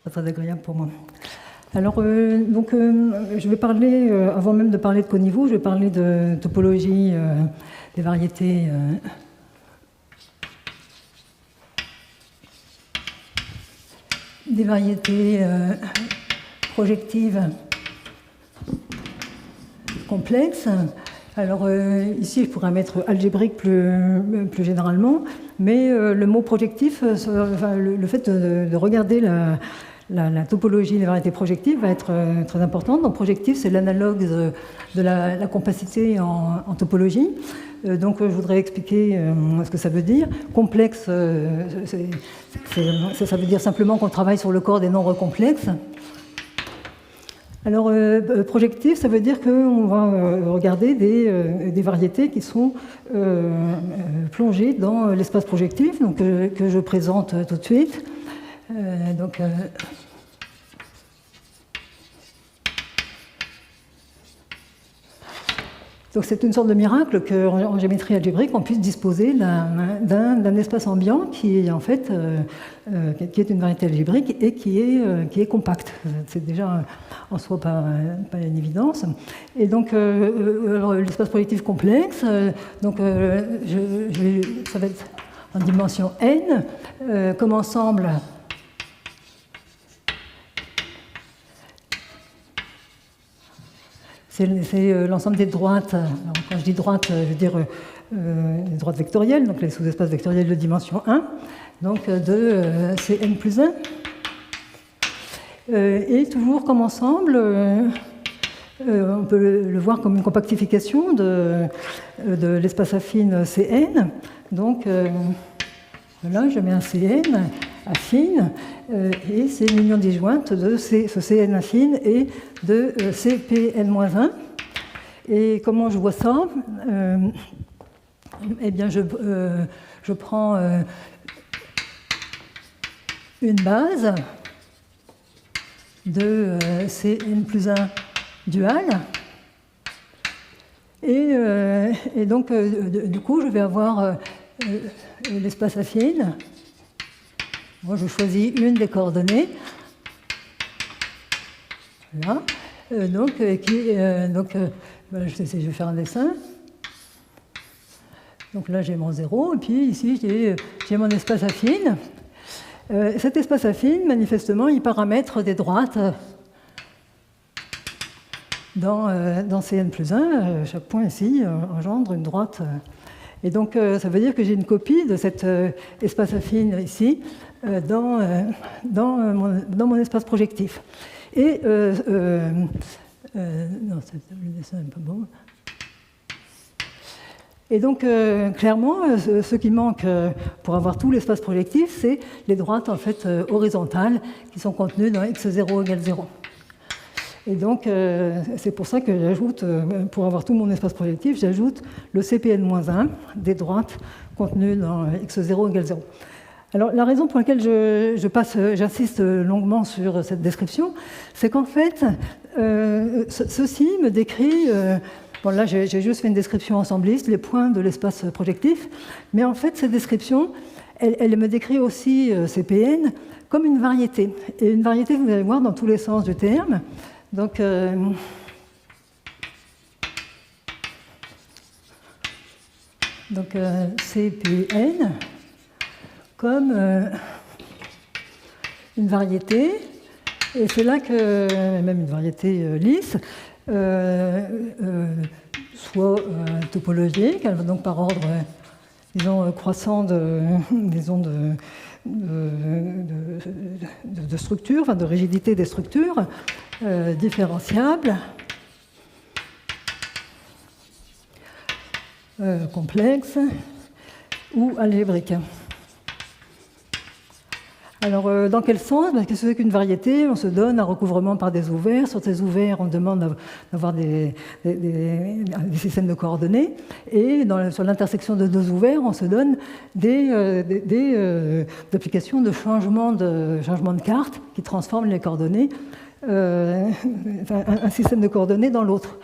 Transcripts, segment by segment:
pas très agréable pour moi. Alors, je vais parler, avant même de parler de coniveau, je vais parler de topologie des variétés projectives complexes. Alors ici, je pourrais mettre algébrique plus généralement, mais le mot projectif, le fait de regarder la topologie des variétés projectives va être très importante. Donc projectif, c'est l'analogue de la compacité en topologie. Donc je voudrais expliquer ce que ça veut dire. Complexe, ça veut dire simplement qu'on travaille sur le corps des nombres complexes. Alors, projectif, ça veut dire qu'on va regarder des variétés qui sont plongées dans l'espace projectif, donc, que je présente tout de suite. Donc c'est une sorte de miracle qu'en géométrie algébrique, on puisse disposer d'un espace ambiant qui est en fait qui est une variété algébrique et qui est compacte. C'est déjà en soi pas une évidence. Et donc l'espace projectif complexe, ça va être en dimension n comme ensemble. C'est l'ensemble des droites. Alors, quand je dis droite, je veux dire les droites vectorielles, donc les sous-espaces vectoriels de dimension 1, donc de Cn plus 1. Et toujours comme ensemble, on peut le voir comme une compactification de l'espace affine Cn. Donc là, je mets un Cn affine, et c'est une union disjointe de ce Cn affine et de Cpn-1. Et comment je vois ça? Eh bien, je prends une base de Cn plus 1 dual, et donc, du coup, je vais avoir l'espace affine. Moi, je choisis une des coordonnées. Voilà. Je vais faire un dessin. Donc là, j'ai mon 0, et puis ici, j'ai mon espace affine. Cet espace affine, manifestement, il paramètre des droites dans Cn plus 1. Chaque point ici engendre une droite. Et donc, ça veut dire que j'ai une copie de cet espace affine ici dans mon espace projectif. Et non, le dessin n'est pas bon. Et donc, clairement, ce qui manque pour avoir tout l'espace projectif, c'est les droites en fait horizontales qui sont contenues dans x0 égale 0. Et donc, c'est pour ça que j'ajoute, pour avoir tout mon espace projectif, j'ajoute le Cpn-1 des droites contenues dans x0 égale 0. Alors, la raison pour laquelle j'insiste longuement sur cette description, c'est qu'en fait, ceci me décrit, bon là j'ai juste fait une description ensembliste, les points de l'espace projectif, mais en fait, cette description, elle me décrit aussi Cpn comme une variété. Et une variété, vous allez voir, dans tous les sens du terme. Donc, Cpn comme une variété, et c'est là que, même une variété lisse, soit topologique, elle va donc par ordre, disons, croissant de structure, enfin de rigidité des structures, différenciable, complexe ou algébrique. Alors, dans quel sens? Parce que c'est qu'une variété, on se donne un recouvrement par des ouverts. Sur ces ouverts, on demande d'avoir des systèmes de coordonnées. Et sur l'intersection de deux ouverts, on se donne des applications de changement de carte qui transforment les coordonnées, un système de coordonnées dans l'autre.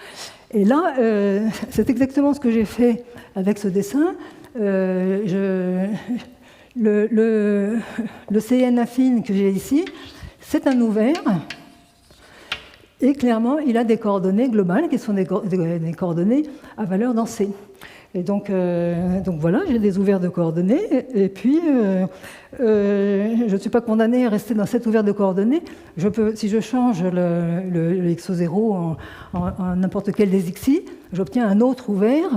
Et là, c'est exactement ce que j'ai fait avec ce dessin. Le Cn affine que j'ai ici, c'est un ouvert, et clairement, il a des coordonnées globales qui sont des coordonnées à valeur dans C. Et donc voilà, j'ai des ouverts de coordonnées, et puis je ne suis pas condamné à rester dans cet ouvert de coordonnées. Si je change le XO0 en n'importe quel des XI, j'obtiens un autre ouvert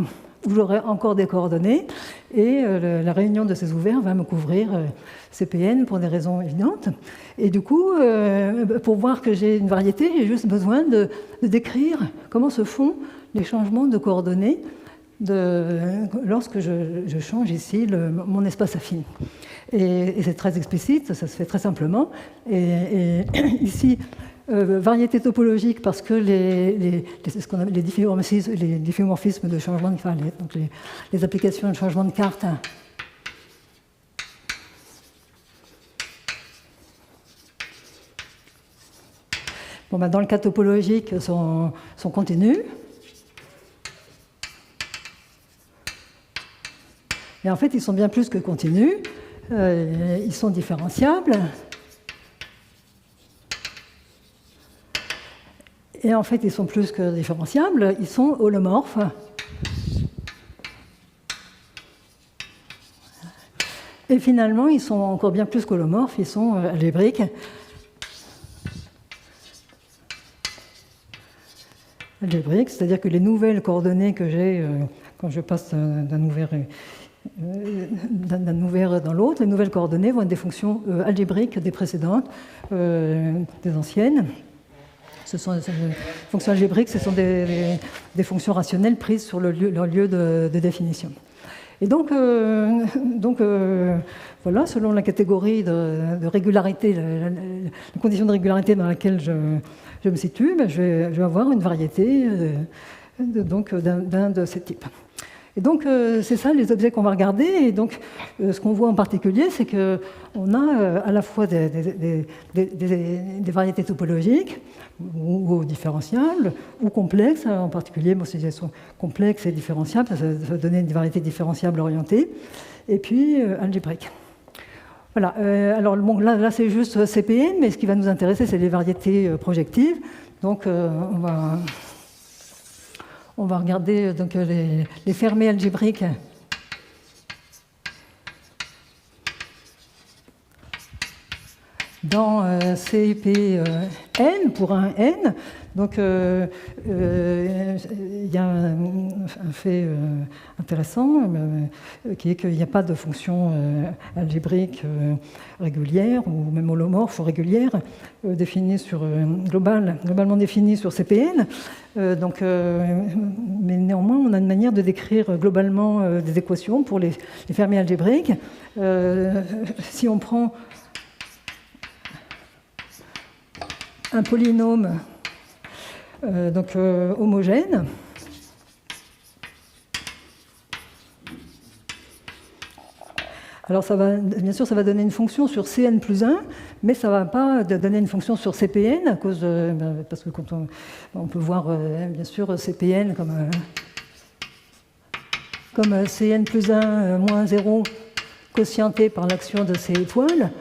où j'aurai encore des coordonnées, et la réunion de ces ouverts va me couvrir CPN pour des raisons évidentes. Et du coup, pour voir que j'ai une variété, j'ai juste besoin de décrire comment se font les changements de coordonnées lorsque je change ici mon espace affine. Et c'est très explicite, ça se fait très simplement. Et ici, variété topologique parce que ce qu'on appelle les difféomorphismes de changement de carte, donc les applications de changement de carte. Bon, ben, dans le cas topologique, sont continus. Et en fait, ils sont bien plus que continus. Ils sont différenciables. Et en fait, ils sont plus que différenciables, ils sont holomorphes. Et finalement, ils sont encore bien plus qu'holomorphes, ils sont algébriques. Algébriques, c'est-à-dire que les nouvelles coordonnées que j'ai quand je passe d'un ouvert dans l'autre, les nouvelles coordonnées vont être des fonctions algébriques des précédentes, des anciennes. Ce sont des fonctions algébriques, ce sont des fonctions rationnelles prises sur leur lieu de définition. Et donc voilà, selon la catégorie de régularité, la condition de régularité dans laquelle je me situe, ben je vais avoir une variété d'un de ces types. Et donc, c'est ça les objets qu'on va regarder. Et donc, ce qu'on voit en particulier, c'est qu'on a à la fois des variétés topologiques, ou différenciables, ou complexes. En particulier, si elles sont complexes et différenciables, ça va donner une variété différenciable orientée. Et puis, algébrique. Voilà. Alors, bon, là c'est juste CPN, mais ce qui va nous intéresser, c'est les variétés projectives. Donc, on va regarder donc, les fermées algébriques dans CPN pour un N. Donc, il y a un fait intéressant qui est qu'il n'y a pas de fonction algébrique régulière ou même holomorphe ou régulière globalement définie sur CPN. Mais néanmoins, on a une manière de décrire globalement des équations pour les fermées algébriques. Si on prend un polynôme homogène, alors bien sûr, ça va donner une fonction sur Cn plus 1, mais ça ne va pas donner une fonction sur Cpn, parce que quand on peut voir bien sûr Cpn comme Cn plus 1 moins 0 quotienté par l'action de C étoiles.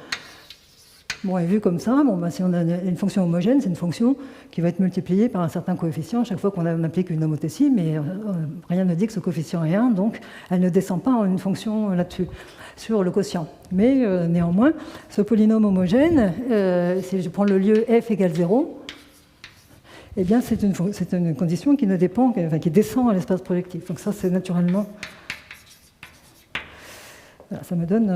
Bon, et vu comme ça, si on a une fonction homogène, c'est une fonction qui va être multipliée par un certain coefficient chaque fois qu'on applique une homothétie, mais rien ne dit que ce coefficient est 1, donc elle ne descend pas en une fonction là-dessus, sur le quotient. Mais néanmoins, ce polynôme homogène, si je prends le lieu f égale 0, eh bien c'est une condition qui ne dépend, qui descend à l'espace projectif. Donc ça, c'est naturellement... Ça me donne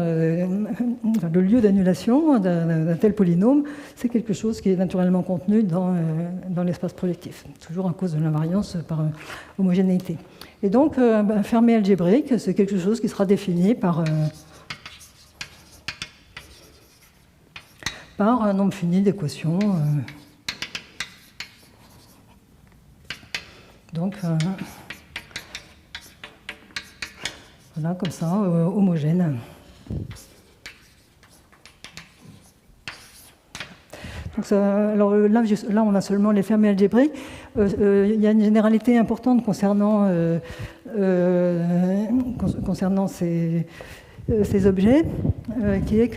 le lieu d'annulation d'un tel polynôme, c'est quelque chose qui est naturellement contenu dans l'espace projectif, toujours à cause de l'invariance par homogénéité. Et donc, un fermé algébrique, c'est quelque chose qui sera défini par un nombre fini d'équations. Voilà, comme ça, homogène. Donc alors là, on a seulement les fermées algébriques. Il y a une généralité importante concernant ces objets, qui est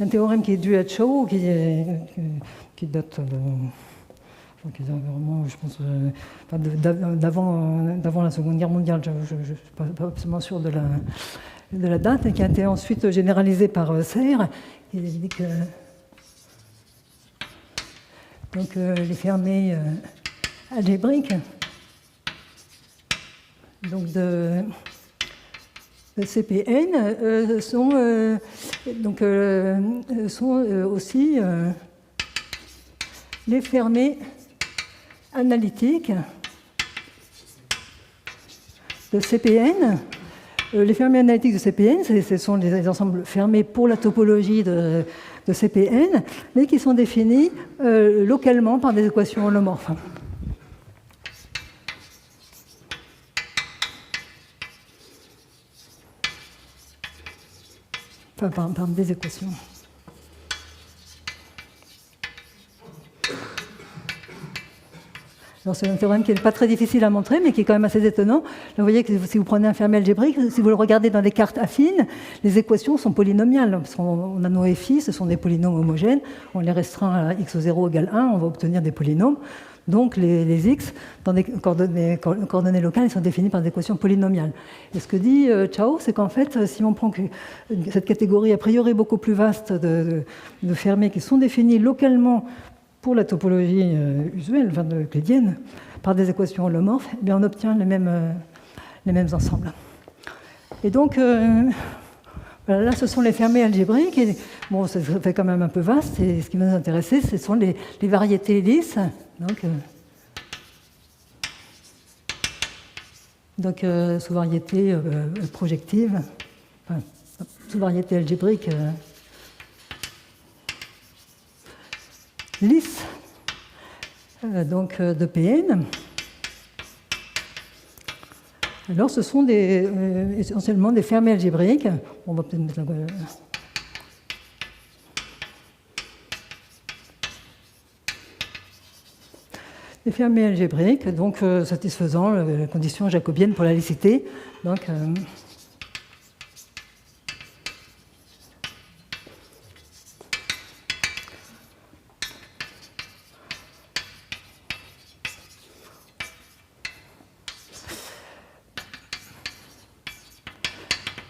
un théorème qui est dû à Chow, qui date qui est vraiment, je pense, d'avant la Seconde Guerre mondiale. Je ne suis pas absolument sûr de la date, et qui a été ensuite généralisé par Serre. Il dit que donc, les fermés algébriques donc de CPN sont aussi les fermés analytiques de CPN. Les fermés analytiques de CPN, ce sont des ensembles fermés pour la topologie de CPN, mais qui sont définis localement par des équations holomorphes. Enfin, par des équations. C'est un théorème qui n'est pas très difficile à montrer, mais qui est quand même assez étonnant. Là, vous voyez que si vous prenez un fermé algébrique, si vous le regardez dans des cartes affines, les équations sont polynomiales. Parce qu'on a nos FI, ce sont des polynômes homogènes. On les restreint à x0 égale 1, on va obtenir des polynômes. Donc les x, dans des coordonnées locales, ils sont définis par des équations polynomiales. Et ce que dit Chow, c'est qu'en fait, si on prend cette catégorie a priori beaucoup plus vaste de fermés qui sont définis localement pour la topologie usuelle, enfin euclidienne, par des équations holomorphes, eh bien on obtient les mêmes ensembles. Et donc, voilà, là, ce sont les fermés algébriques. Et, bon, ça fait quand même un peu vaste. Et ce qui va nous intéresser, ce sont les variétés lisses. Donc sous-variété projective, enfin, sous-variété algébrique lisse, donc de PN. Alors ce sont essentiellement des fermés algébriques. On va peut-être mettre des fermés algébriques, donc satisfaisant la condition jacobienne pour la licité. Donc,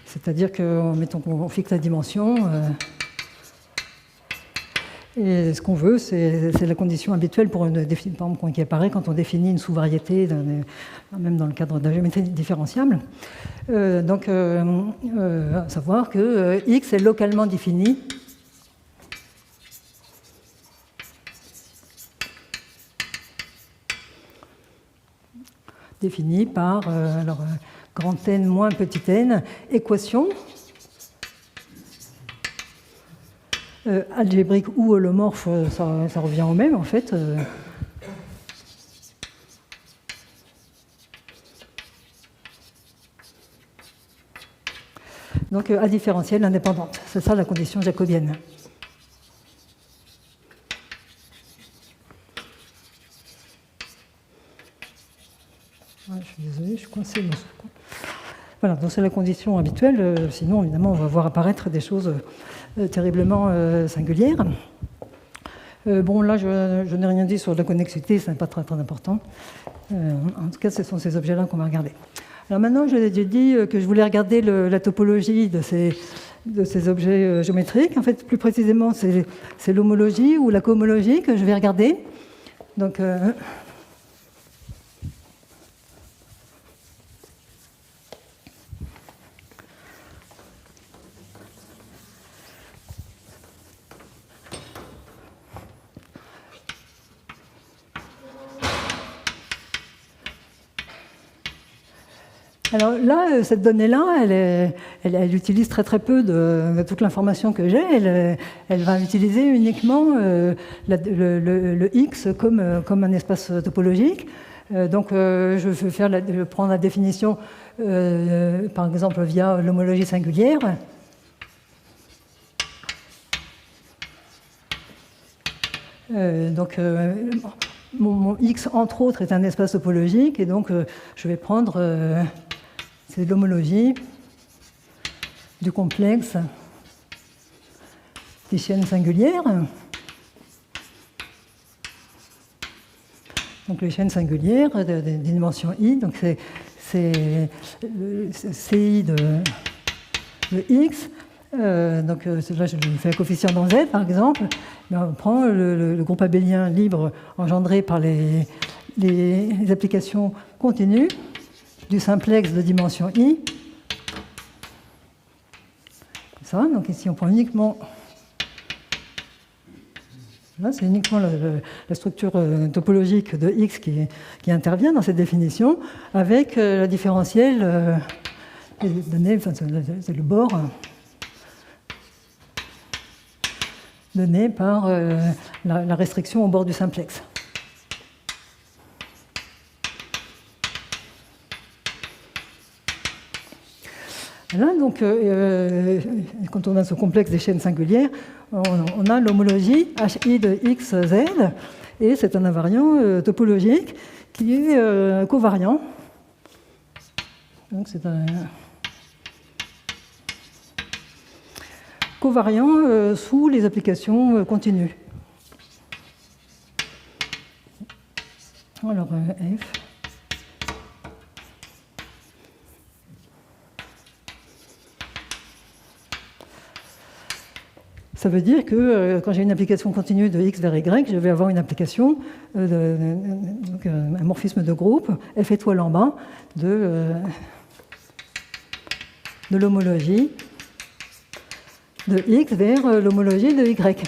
c'est-à-dire que, mettons qu'on fixe la dimension, et ce qu'on veut, c'est la condition habituelle pour une définition qui apparaît quand on définit une sous-variété, même dans le cadre de la géométrie différenciable. Donc, à savoir que x est localement défini par grand N moins petit n, équation algébrique ou holomorphe, ça revient au même en fait. Donc adifférentielle indépendante, c'est ça la condition jacobienne. Je suis désolé, je suis coincé dans ce coup. Voilà, donc c'est la condition habituelle, sinon évidemment on va voir apparaître des choses terriblement singulières. Bon, là je n'ai rien dit sur la connexité, ce n'est pas très, très important. En tout cas, ce sont ces objets-là qu'on va regarder. Alors maintenant, j'ai dit que je voulais regarder la topologie de ces objets géométriques. En fait, plus précisément, c'est l'homologie ou la cohomologie que je vais regarder. Donc, alors là, cette donnée-là, elle utilise très très peu de toute l'information que j'ai. Elle va utiliser uniquement le X comme un espace topologique. Donc je vais prendre la définition, par exemple, via l'homologie singulière. Donc mon X, entre autres, est un espace topologique. Et donc je vais prendre... c'est l'homologie du complexe des chaînes singulières. Donc les chaînes singulières de dimension i, donc c'est le CI de x. Donc là, je fais un coefficient dans z, par exemple. Mais on prend le groupe abélien libre engendré par les applications continues du simplex de dimension i. Comme ça. Donc ici, on prend uniquement... Là, c'est uniquement la structure topologique de x qui intervient dans cette définition, avec la différentielle donnée, enfin, c'est le bord donné par la restriction au bord du simplex. Là, donc, quand on a ce complexe des chaînes singulières, on a l'homologie HI de XZ, et c'est un invariant topologique qui est covariant. Donc, c'est un covariant sous les applications continues. Alors, F. Ça veut dire que quand j'ai une application continue de x vers y, je vais avoir une application, donc un morphisme de groupe, F étoile en bas, de l'homologie de x vers l'homologie de y.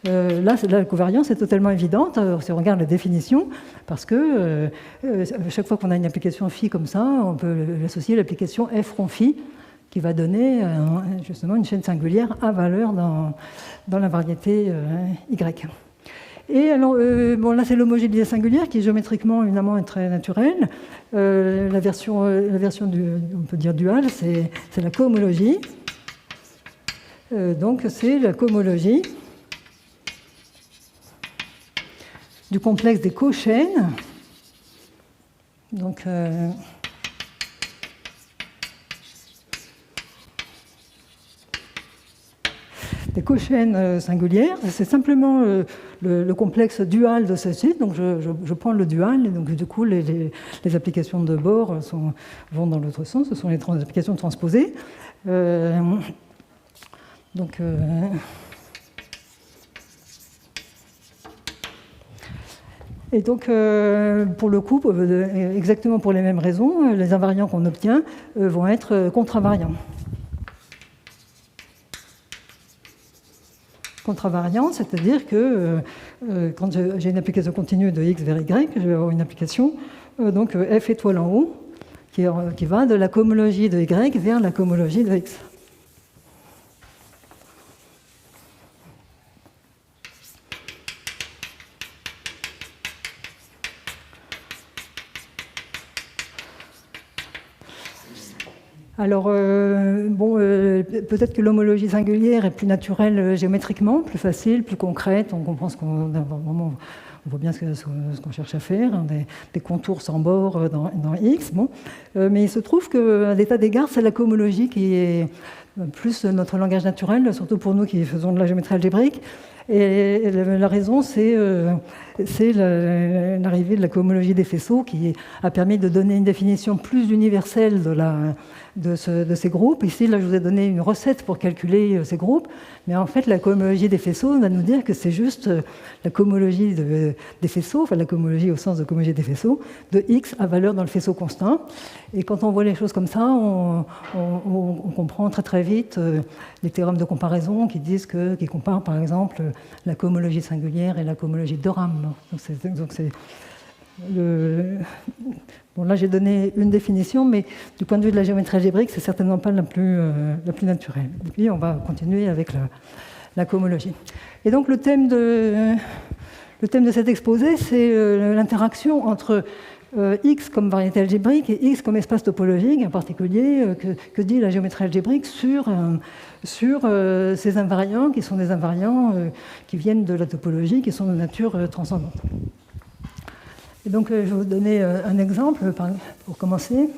Là, la covariance est totalement évidente si on regarde la définition, parce que chaque fois qu'on a une application phi comme ça, on peut l'associer à l'application f rond phi, qui va donner justement une chaîne singulière à valeur dans la variété y. Et alors, bon, là, c'est l'homogénéité singulière qui, géométriquement, évidemment, est très naturelle. La version on peut dire duale, c'est la cohomologie. Donc, c'est la cohomologie du complexe des cochaînes. Donc, des cochaînes singulières, c'est simplement le complexe dual de ceci. Donc je prends le dual, et donc du coup les applications de bord vont dans l'autre sens, ce sont les applications transposées. Et donc, pour le coup, exactement pour les mêmes raisons, les invariants qu'on obtient vont être contre-invariants. Contre-invariant, c'est-à-dire que quand j'ai une application continue de x vers y, je vais avoir une application donc f étoile en haut qui va de la cohomologie de y vers la cohomologie de x. Alors, peut-être que l'homologie singulière est plus naturelle géométriquement, plus facile, plus concrète. On comprend on voit bien ce qu'on cherche à faire, hein, des contours sans bord dans X. Bon. Mais il se trouve qu'à l'état d'égard, c'est la cohomologie qui est plus notre langage naturel, surtout pour nous qui faisons de la géométrie algébrique. Et la raison, c'est l'arrivée de la cohomologie des faisceaux qui a permis de donner une définition plus universelle de ces groupes. Ici, là, je vous ai donné une recette pour calculer ces groupes, mais en fait, la cohomologie des faisceaux va nous dire que c'est juste la cohomologie des faisceaux, enfin la cohomologie au sens de cohomologie des faisceaux, de x à valeur dans le faisceau constant. Et quand on voit les choses comme ça, on comprend très très vite les théorèmes de comparaison qui comparent par exemple la cohomologie singulière et la cohomologie de Rham. Bon, là, j'ai donné une définition, mais du point de vue de la géométrie algébrique, c'est certainement pas la plus naturelle. Et puis, on va continuer avec la cohomologie. Et donc, le thème de cet exposé, c'est l'interaction entre X comme variété algébrique et X comme espace topologique, en particulier, que dit la géométrie algébrique sur ces invariants, qui sont des invariants qui viennent de la topologie, qui sont de nature transcendante. Et donc, je vais vous donner un exemple pour commencer.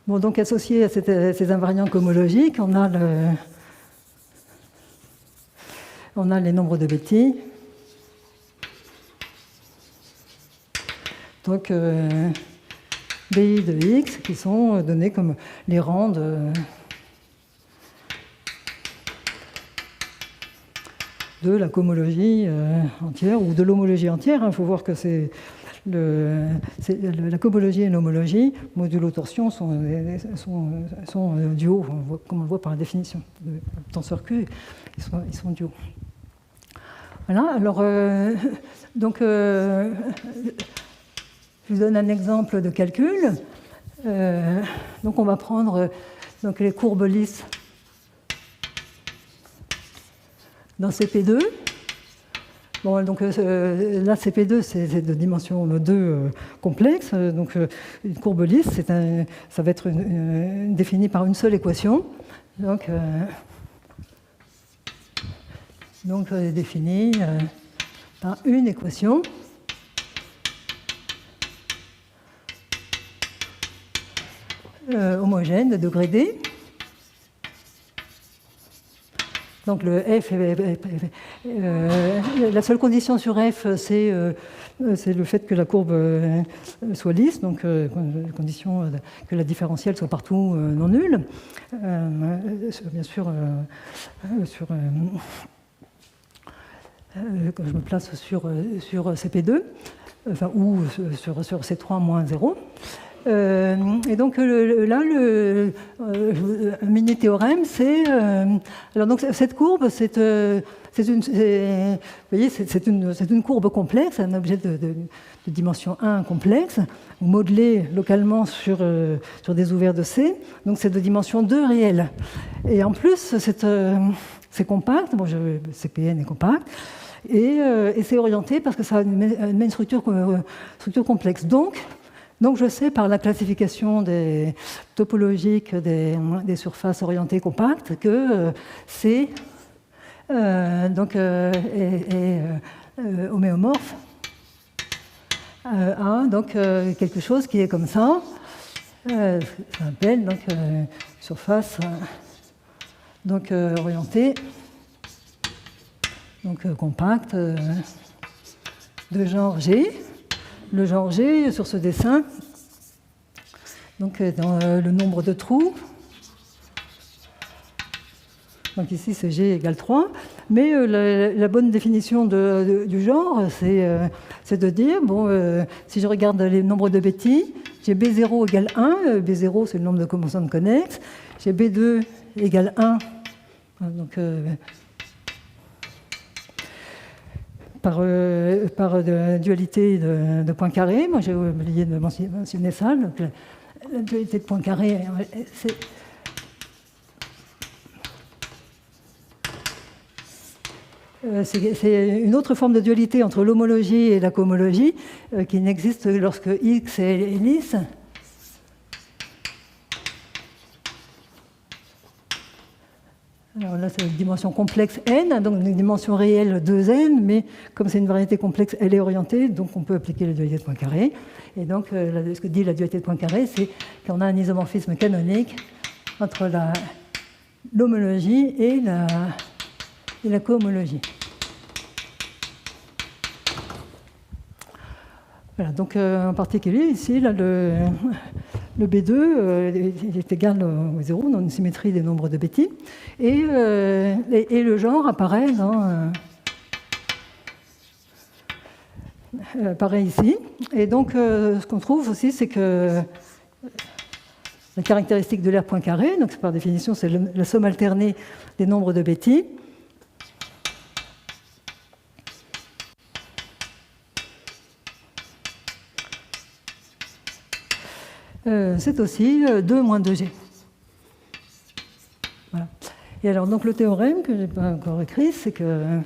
Bon, donc associé à ces invariants cohomologiques, on a les nombres de Betti. Donc, BI de X qui sont donnés comme les rangs de la cohomologie entière ou de l'homologie entière. Il faut voir que la cohomologie et l'homologie, modulo torsion, sont duaux, comme on le voit par la définition. Le tenseur Q, ils sont duaux. Voilà, alors, donc, je vous donne un exemple de calcul. Donc, on va prendre donc, les courbes lisses dans CP2. Bon, donc là, CP2, c'est de dimension 2 complexe. Donc, une courbe lisse, ça va être définie par une seule équation. Donc définie par une équation. Homogène de degré D. Donc le F, la seule condition sur F, c'est le fait que la courbe soit lisse, donc condition que la différentielle soit partout non nulle. Bien sûr, quand je me place sur CP2, enfin, ou sur C3 moins 0. Et donc là, un mini-théorème, c'est... alors donc cette courbe, c'est une courbe complexe, un objet de dimension 1 complexe, modelé localement sur des ouverts de C, donc c'est de dimension 2 réelle. Et en plus, c'est compact, bon, CPN est compact, et c'est orienté parce que ça met une structure complexe. Donc je sais par la classification topologique des surfaces orientées compactes que C est homéomorphe à donc, quelque chose qui est comme ça. Ça s'appelle donc surface orientée, donc compacte de genre G. Le genre G, sur ce dessin, donc dans le nombre de trous. Donc ici, c'est G égale 3. Mais la bonne définition du genre, c'est de dire, bon, si je regarde les nombres de Betti, j'ai B0 égale 1. B0, c'est le nombre de composantes connexes. J'ai B2 égale 1. Donc, par dualité de Poincaré. Moi, j'ai oublié de mentionner ça. Donc, la dualité de Poincaré, c'est une autre forme de dualité entre l'homologie et la cohomologie qui n'existe que lorsque X est lisse. Alors là, c'est une dimension complexe n, donc une dimension réelle 2n, mais comme c'est une variété complexe, elle est orientée, donc on peut appliquer la dualité de Poincaré. Et donc, ce que dit la dualité de Poincaré, c'est qu'on a un isomorphisme canonique entre l'homologie et la cohomologie. Voilà, donc en particulier, ici, là, le B2 il est égal au 0, dans une symétrie des nombres de Betti, et le genre apparaît apparaît ici. Et donc, ce qu'on trouve aussi, c'est que la caractéristique de l'aire Poincaré, donc par définition, c'est la somme alternée des nombres de Betti. C'est aussi 2 moins 2G. Voilà. Et alors, donc, le théorème que je n'ai pas encore écrit, c'est que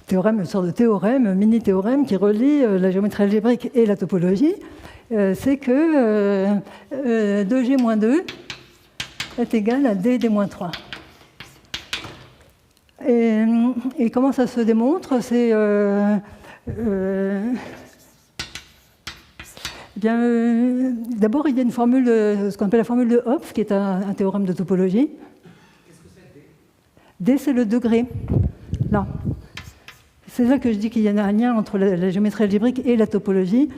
une sorte de théorème, mini-théorème qui relie la géométrie algébrique et la topologie, c'est que 2G moins 2 est égal à D moins 3. Et et comment ça se démontre? C'est d'abord, il y a une formule, ce qu'on appelle la formule de Hopf, qui est un théorème de topologie. Qu'est-ce que c'est D? D, c'est le degré. Là. C'est là que je dis qu'il y a un lien entre la géométrie algébrique et la topologie.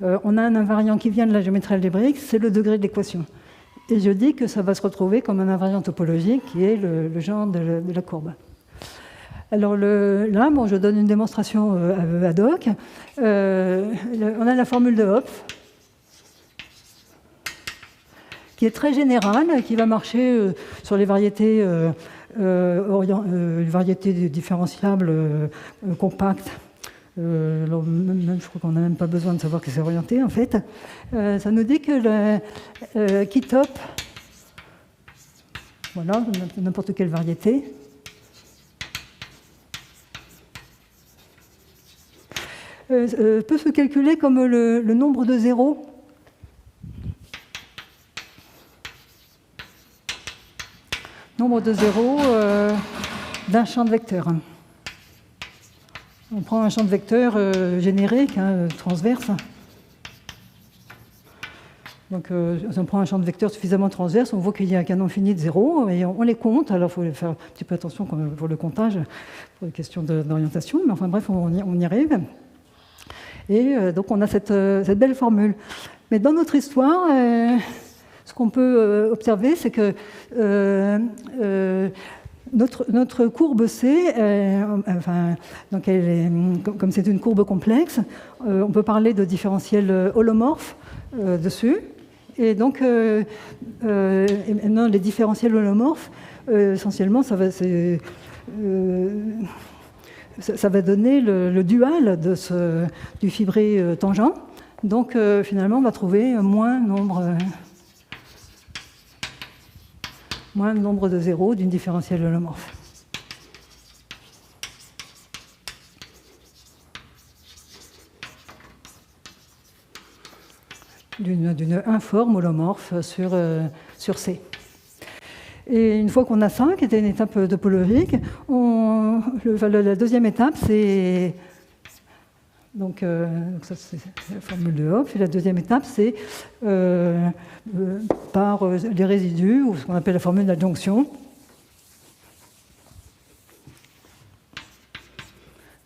On a un invariant qui vient de la géométrie algébrique, c'est le degré de l'équation. Et je dis que ça va se retrouver comme un invariant topologique qui est le genre de la courbe. Alors là, bon, je donne une démonstration ad hoc. On a la formule de Hopf, qui est très générale, qui va marcher sur les variétés, différenciables compactes. Je crois qu'on n'a même pas besoin de savoir que c'est orienté, en fait. Ça nous dit que qui top, voilà, n'importe quelle variété, peut se calculer comme le nombre de zéros d'un champ de vecteurs. On prend un champ de vecteurs générique, transverse. Donc, si on prend un champ de vecteurs suffisamment transverse, on voit qu'il y a un canon fini de zéros, et on les compte. Alors, il faut faire un petit peu attention pour le comptage, pour les questions d'orientation, mais enfin bref, on y arrive. Et donc, on a cette belle formule. Mais dans notre histoire, ce qu'on peut observer, c'est que notre courbe C, donc comme c'est une courbe complexe, on peut parler de différentiel holomorphe dessus. Et donc, les différentiels holomorphes, essentiellement, ça va donner le dual du fibré tangent. Donc, finalement, on va trouver moins nombre de zéros d'une différentielle holomorphe. D'une informe holomorphe sur C. Et une fois qu'on a ça, qui était une étape topologique, la deuxième étape, c'est... Donc ça, c'est la formule de Hopf. Et la deuxième étape, c'est par les résidus, ou ce qu'on appelle la formule d'adjonction.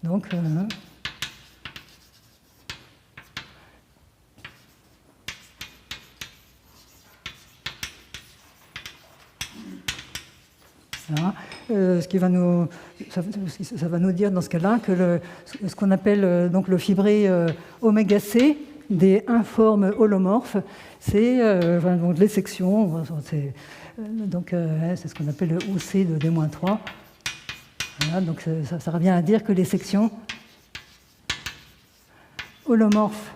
Donc, voilà. Ça va nous dire dans ce cas-là que ce qu'on appelle donc le fibré oméga C des informes holomorphes, c'est donc les sections, c'est ce qu'on appelle le OC de D-3. Voilà, donc ça revient à dire que les sections holomorphes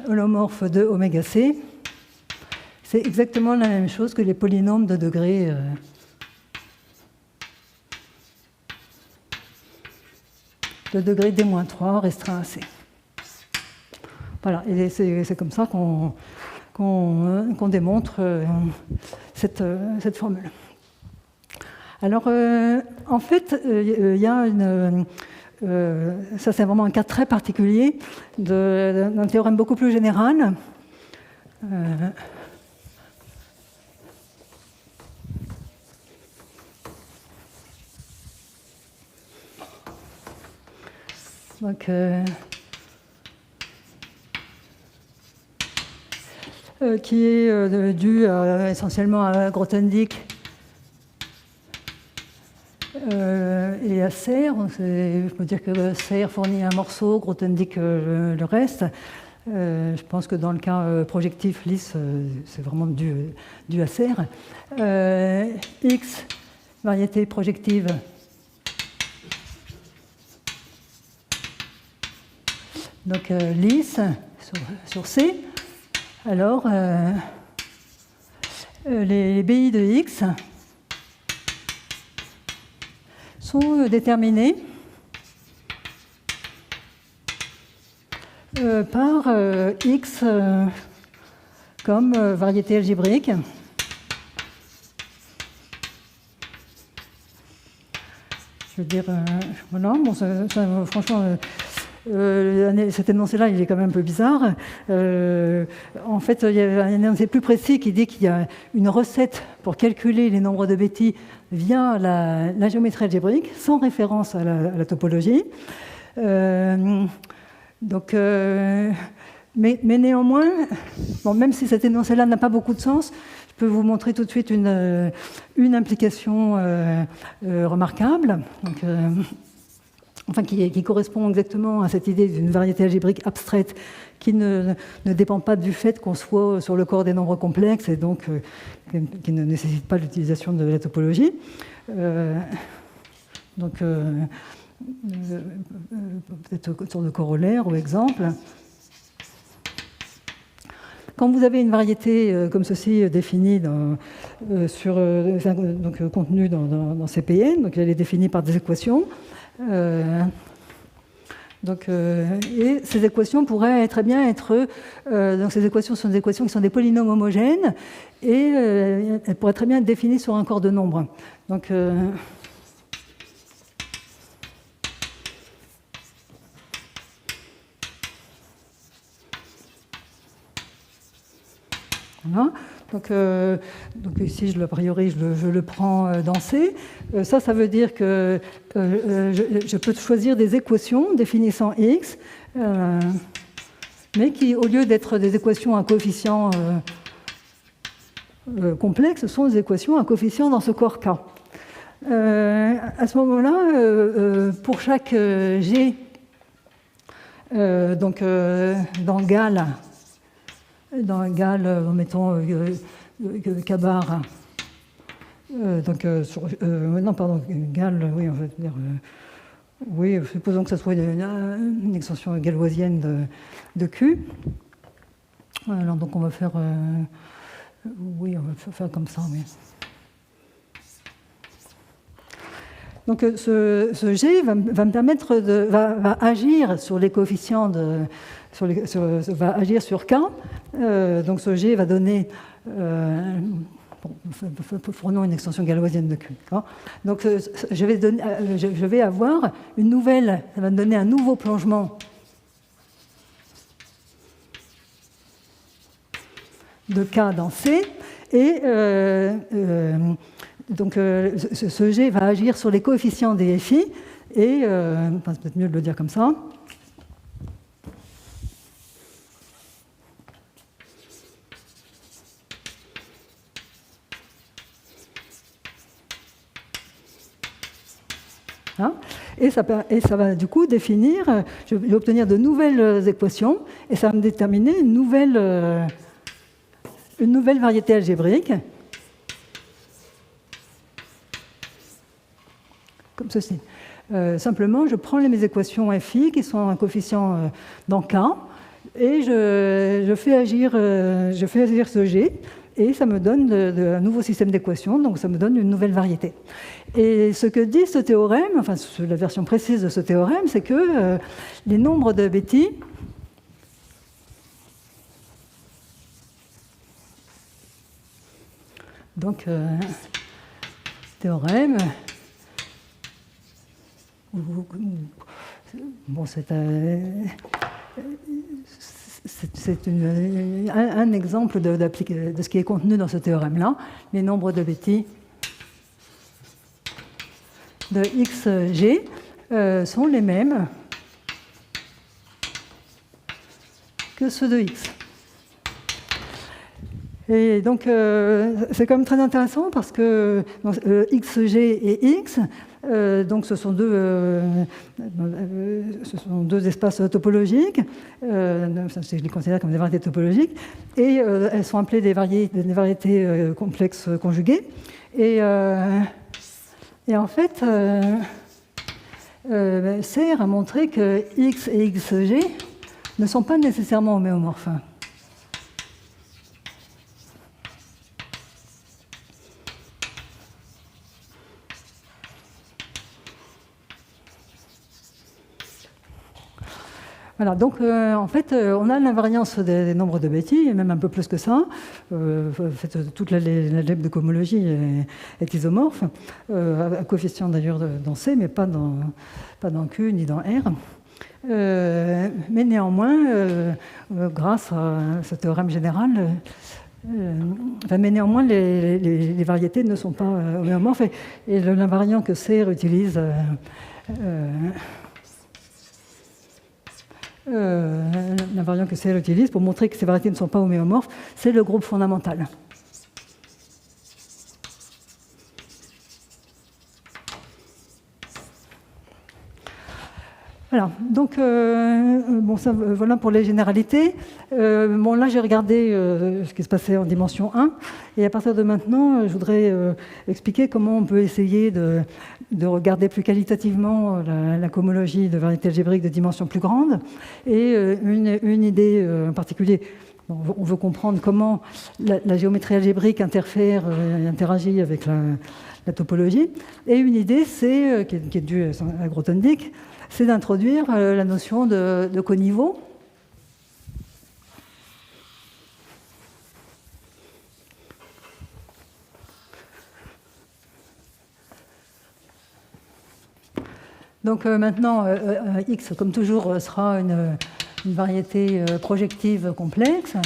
de oméga C, c'est exactement la même chose que les polynômes de degré D-3 restreint à C. Voilà, et c'est comme ça qu'on démontre cette formule. Alors, en fait, il y a ça c'est vraiment un cas très particulier d'un théorème beaucoup plus général. Donc, qui est dû essentiellement à Grothendieck et à Serre. Je peux dire que Serre fournit un morceau, Grothendieck le reste. Je pense que dans le cas projectif lisse, c'est vraiment dû à Serre. X, variété projective. Donc lisse sur C. Alors, les BI de X sont déterminés par X comme variété algébrique. veux dire, voilà, bon, franchement, cet énoncé-là, il est quand même un peu bizarre. En fait, il y a un énoncé plus précis qui dit qu'il y a une recette pour calculer les nombres de Betti via la géométrie algébrique, sans référence à la topologie. Donc, mais néanmoins, bon, même si cet énoncé-là n'a pas beaucoup de sens, je peux vous montrer tout de suite une implication remarquable, donc, enfin, qui correspond exactement à cette idée d'une variété algébrique abstraite qui ne dépend pas du fait qu'on soit sur le corps des nombres complexes et donc qui ne nécessite pas l'utilisation de la topologie. Donc, peut-être sur le corollaire ou exemple. Quand vous avez une variété comme ceci définie contenue dans CPN, donc elle est définie par des équations, et ces équations pourraient très bien être... donc ces équations sont des équations qui sont des polynômes homogènes, et elles pourraient très bien être définies sur un corps de nombres. Donc, voilà. Donc ici, a priori, je le prends dans C. Ça veut dire que je peux choisir des équations définissant X, mais qui, au lieu d'être des équations à coefficient complexe, sont des équations à coefficient dans ce corps K. À ce moment-là, pour chaque G, donc dans GAL, mettons K bar, non, pardon, GAL, oui, on va dire, oui, supposons que ça soit une extension galoisienne de Q. Alors, donc, on va faire, oui, on va faire comme ça, oui. Donc, ce G va me permettre va agir sur les coefficients va agir sur K. Donc ce G va donner, prenons une extension galoisienne de Q. Donc je vais avoir une nouvelle, ça va me donner un nouveau plongement de K dans C, et donc ce G va agir sur les coefficients des FI, et c'est peut-être mieux de le dire comme ça. Et ça va du coup définir, je vais obtenir de nouvelles équations, et ça va me déterminer une nouvelle variété algébrique, comme ceci. Simplement, je prends mes équations FI, qui sont un coefficient dans K, et je fais agir ce G, et ça me donne un nouveau système d'équations, donc ça me donne une nouvelle variété. Et ce que dit ce théorème, enfin la version précise de ce théorème, c'est que les nombres de Betti donc théorème, bon, c'est un exemple de ce qui est contenu dans ce théorème-là. Les nombres de Betti de xg sont les mêmes que ceux de x. Et donc, c'est quand même très intéressant parce que xg et x, donc ce sont deux espaces topologiques, je les considère comme des variétés topologiques, et elles sont appelées des variétés complexes conjuguées. Et en fait, Serre a montré que x et xg ne sont pas nécessairement homéomorphes. Voilà, donc en fait, on a l'invariance des nombres de Betti, et même un peu plus que ça. En fait, toute l'algèbre de cohomologie est isomorphe, à coefficient d'ailleurs dans C, mais pas dans Q ni dans R. Mais néanmoins, grâce à ce théorème général, mais néanmoins, les variétés ne sont pas homéomorphes, et l'invariant que Serre utilise l'invariant que Serre utilise pour montrer que ces variétés ne sont pas homéomorphes, c'est le groupe fondamental. Voilà, donc bon, ça, voilà pour les généralités. Bon, là, j'ai regardé ce qui se passait en dimension 1, et à partir de maintenant, je voudrais expliquer comment on peut essayer de regarder plus qualitativement la cohomologie de variétés algébriques de dimension plus grande. Et une idée en particulier, bon, on veut comprendre comment la géométrie algébrique interfère et interagit avec la topologie. Et une idée, c'est, qui est due à Grothendieck, c'est d'introduire la notion de coniveau. Donc maintenant, X, comme toujours, sera une variété projective complexe.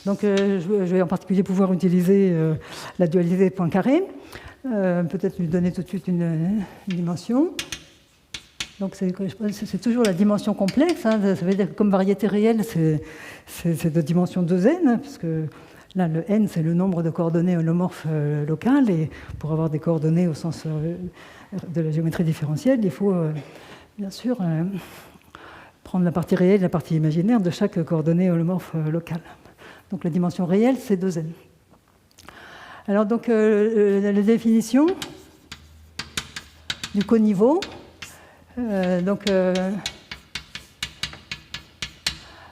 Donc, je vais en particulier pouvoir utiliser la dualité de Poincaré, peut-être lui donner tout de suite une dimension. Donc, c'est toujours la dimension complexe. Hein, ça veut dire que comme variété réelle, c'est de dimension 2n, puisque là, le n, c'est le nombre de coordonnées holomorphes locales, et pour avoir des coordonnées au sens de la géométrie différentielle, il faut bien sûr prendre la partie réelle et la partie imaginaire de chaque coordonnée holomorphe locale. Donc la dimension réelle, c'est 2n. Alors donc la définition du coniveau.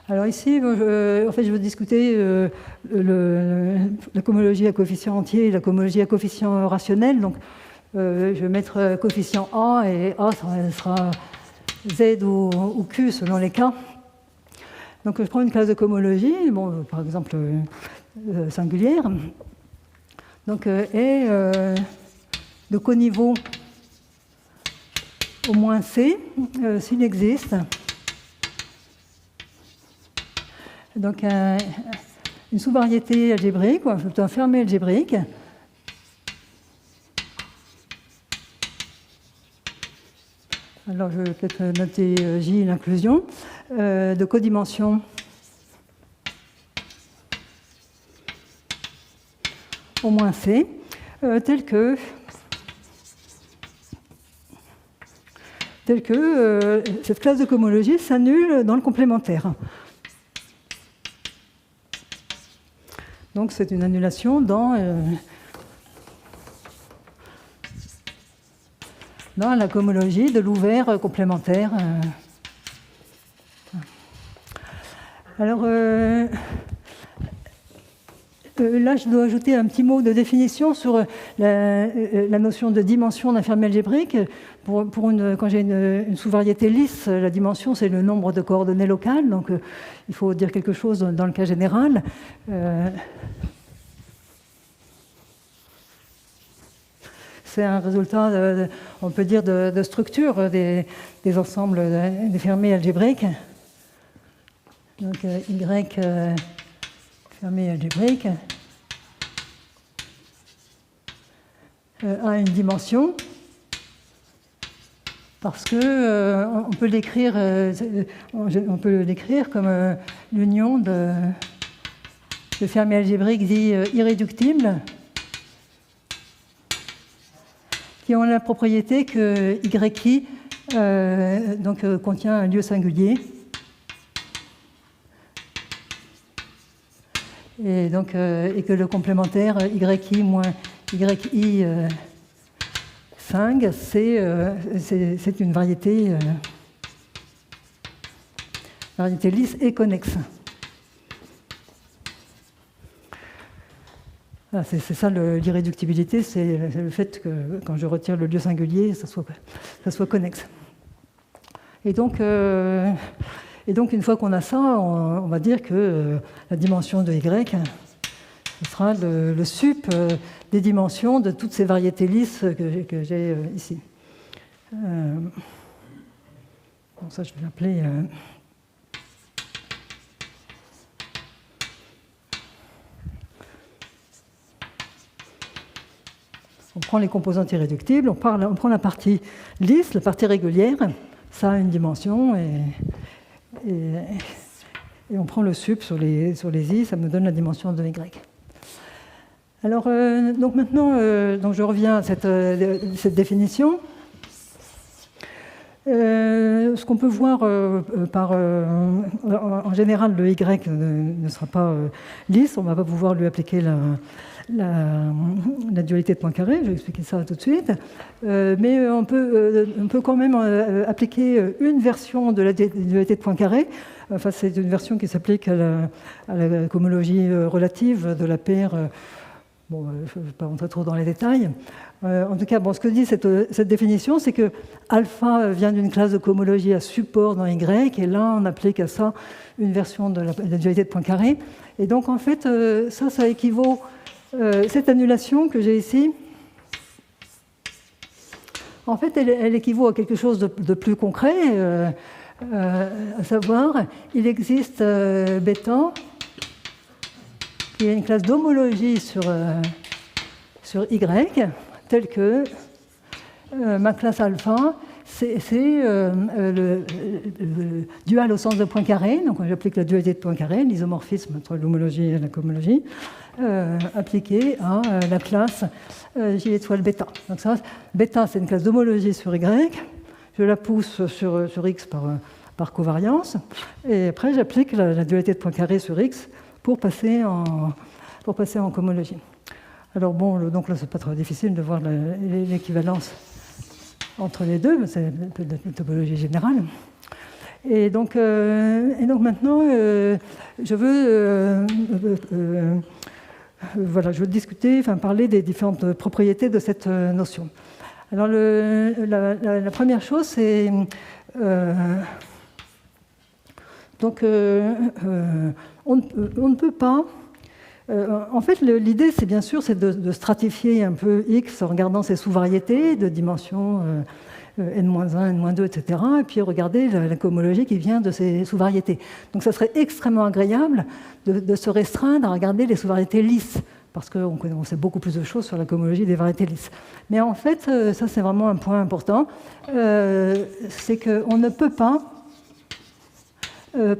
Alors ici, en fait, je veux discuter la cohomologie à coefficient entier et la cohomologie à coefficient rationnel. Donc je vais mettre coefficient A, et A sera Z ou Q selon les cas. Donc je prends une classe de cohomologie, bon, par exemple singulière, donc, et de coniveau au moins C, s'il existe. Donc une sous-variété algébrique, ou plutôt un fermé algébrique, alors je vais peut-être noter J, l'inclusion, de codimension au moins C, tel que cette classe de cohomologie s'annule dans le complémentaire. Donc c'est une annulation dans la cohomologie de l'ouvert complémentaire. Alors là, je dois ajouter un petit mot de définition sur la notion de dimension d'un fermé algébrique. Quand j'ai une sous-variété lisse, la dimension, c'est le nombre de coordonnées locales. Donc il faut dire quelque chose dans le cas général. C'est un résultat, on peut dire, de structure des ensembles des fermés algébriques. Donc Y fermé algébrique a une dimension parce que on peut l'écrire comme l'union de fermés algébriques dits irréductibles, qui ont la propriété que YI contient un lieu singulier. Et que le complémentaire YI moins YI 5, c'est une variété lisse et connexe. Voilà, c'est ça l'irréductibilité, c'est le fait que quand je retire le lieu singulier, ça soit connexe. Et donc, une fois qu'on a ça, on va dire que la dimension de Y ce sera le sup des dimensions de toutes ces variétés lisses que j'ai ici. Bon, ça, je vais l'appeler... On prend les composantes irréductibles, on prend la partie lisse, la partie régulière, ça a une dimension, et on prend le sup sur les i, ça me donne la dimension de y. Alors, donc maintenant, donc je reviens à cette définition. Ce qu'on peut voir en général, le y ne sera pas lisse, on ne va pas pouvoir lui appliquer la dualité de Poincaré, je vais expliquer ça tout de suite, mais on peut quand même appliquer une version de la dualité de Poincaré. Enfin, c'est une version qui s'applique à la cohomologie relative de la paire. Bon, je ne vais pas rentrer trop dans les détails. En tout cas, bon, ce que dit cette définition, c'est que alpha vient d'une classe de cohomologie à support dans Y, et là, on applique à ça une version de la dualité de Poincaré. Et donc, en fait, ça équivaut... cette annulation que j'ai ici, en fait, elle équivaut à quelque chose de plus concret, à savoir, il existe bêta, qui est une classe d'homologie sur Y, telle que ma classe alpha, c'est le dual au sens de Poincaré, donc j'applique la dualité de Poincaré, l'isomorphisme entre l'homologie et la cohomologie, appliqué à la classe J étoile bêta. Donc ça, bêta, c'est une classe d'homologie sur Y, je la pousse sur X par covariance, et après j'applique la dualité de Poincaré sur X pour passer en cohomologie. Alors bon, donc là, c'est pas trop difficile de voir l'équivalence entre les deux, mais c'est la topologie générale. Et donc maintenant, je veux discuter, parler des différentes propriétés de cette notion. Alors la première chose, c'est on ne peut pas. En fait, l'idée, c'est bien sûr, c'est de stratifier un peu X en regardant ses sous-variétés de dimension n-1, n-2, etc. Et puis regarder la cohomologie qui vient de ces sous-variétés. Donc ça serait extrêmement agréable de se restreindre à regarder les sous-variétés lisses, parce qu'on sait beaucoup plus de choses sur la cohomologie des variétés lisses. Mais en fait, ça c'est vraiment un point important, c'est qu'on ne peut pas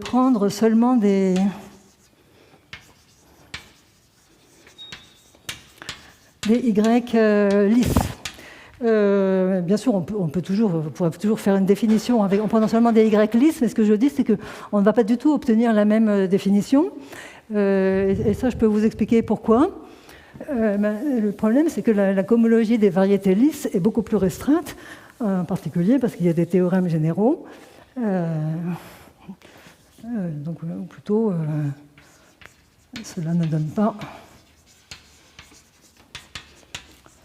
prendre seulement des Y lisses. Bien sûr, on pourrait toujours faire une définition en prenant seulement des Y lisses, mais ce que je dis, c'est qu'on ne va pas du tout obtenir la même définition. Et ça, je peux vous expliquer pourquoi. Le problème, c'est que la cohomologie des variétés lisses est beaucoup plus restreinte, en particulier parce qu'il y a des théorèmes généraux. Donc, plutôt, cela ne donne pas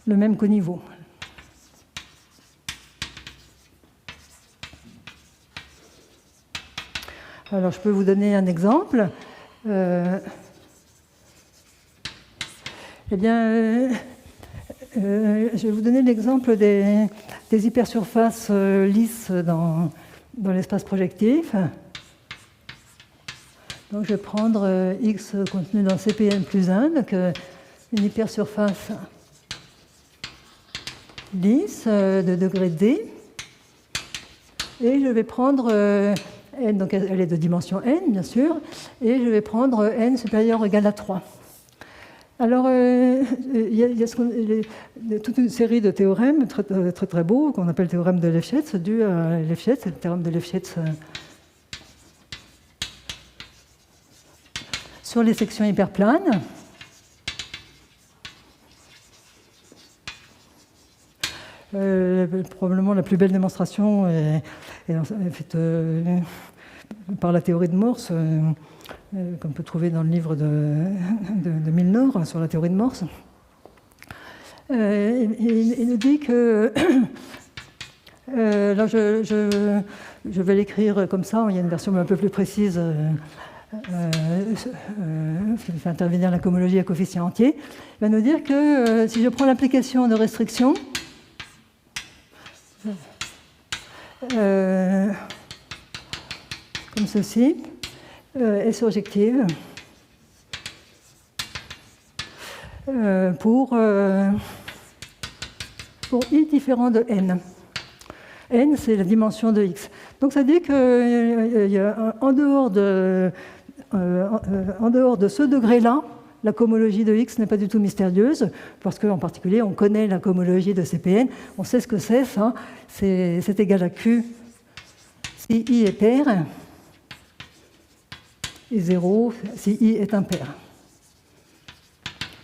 le même coniveau. Alors, je peux vous donner un exemple. Eh bien, je vais vous donner l'exemple des hypersurfaces lisses dans l'espace projectif. Donc, je vais prendre X contenu dans CPN plus 1, donc une hypersurface lisse de degré D. Et je vais prendre n, donc elle est de dimension n, bien sûr, et je vais prendre n supérieur ou égal à 3. Alors, il y a toute une série de théorèmes très beaux qu'on appelle théorème de Lefschetz, dû à Lefschetz, c'est le théorème de Lefschetz sur les sections hyperplanes. Probablement la plus belle démonstration est faite par la théorie de Morse qu'on peut trouver dans le livre de Milnor sur la théorie de Morse. Il nous dit que, là je vais l'écrire comme ça, il y a une version un peu plus précise qui fait intervenir la cohomologie à coefficient entier. Il va nous dire que si je prends l'application de restriction, comme ceci, est surjective pour i différent de n. N, c'est la dimension de x. Donc ça dit qu'en dehors de ce degré-là, la cohomologie de x n'est pas du tout mystérieuse, parce qu'en particulier, on connaît la cohomologie de CPN, on sait ce que c'est, ça. C'est égal à Q si i est pair, et 0 si i est impair.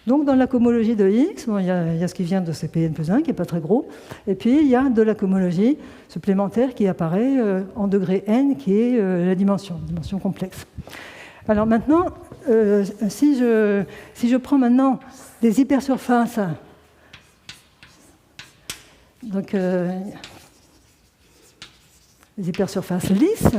Donc dans la cohomologie de x, il y a ce qui vient de CPN plus 1, qui n'est pas très gros, et puis il y a de la cohomologie supplémentaire qui apparaît en degré n, qui est la dimension complexe. Alors maintenant, si je prends maintenant des hypersurfaces, donc les hypersurfaces lisses,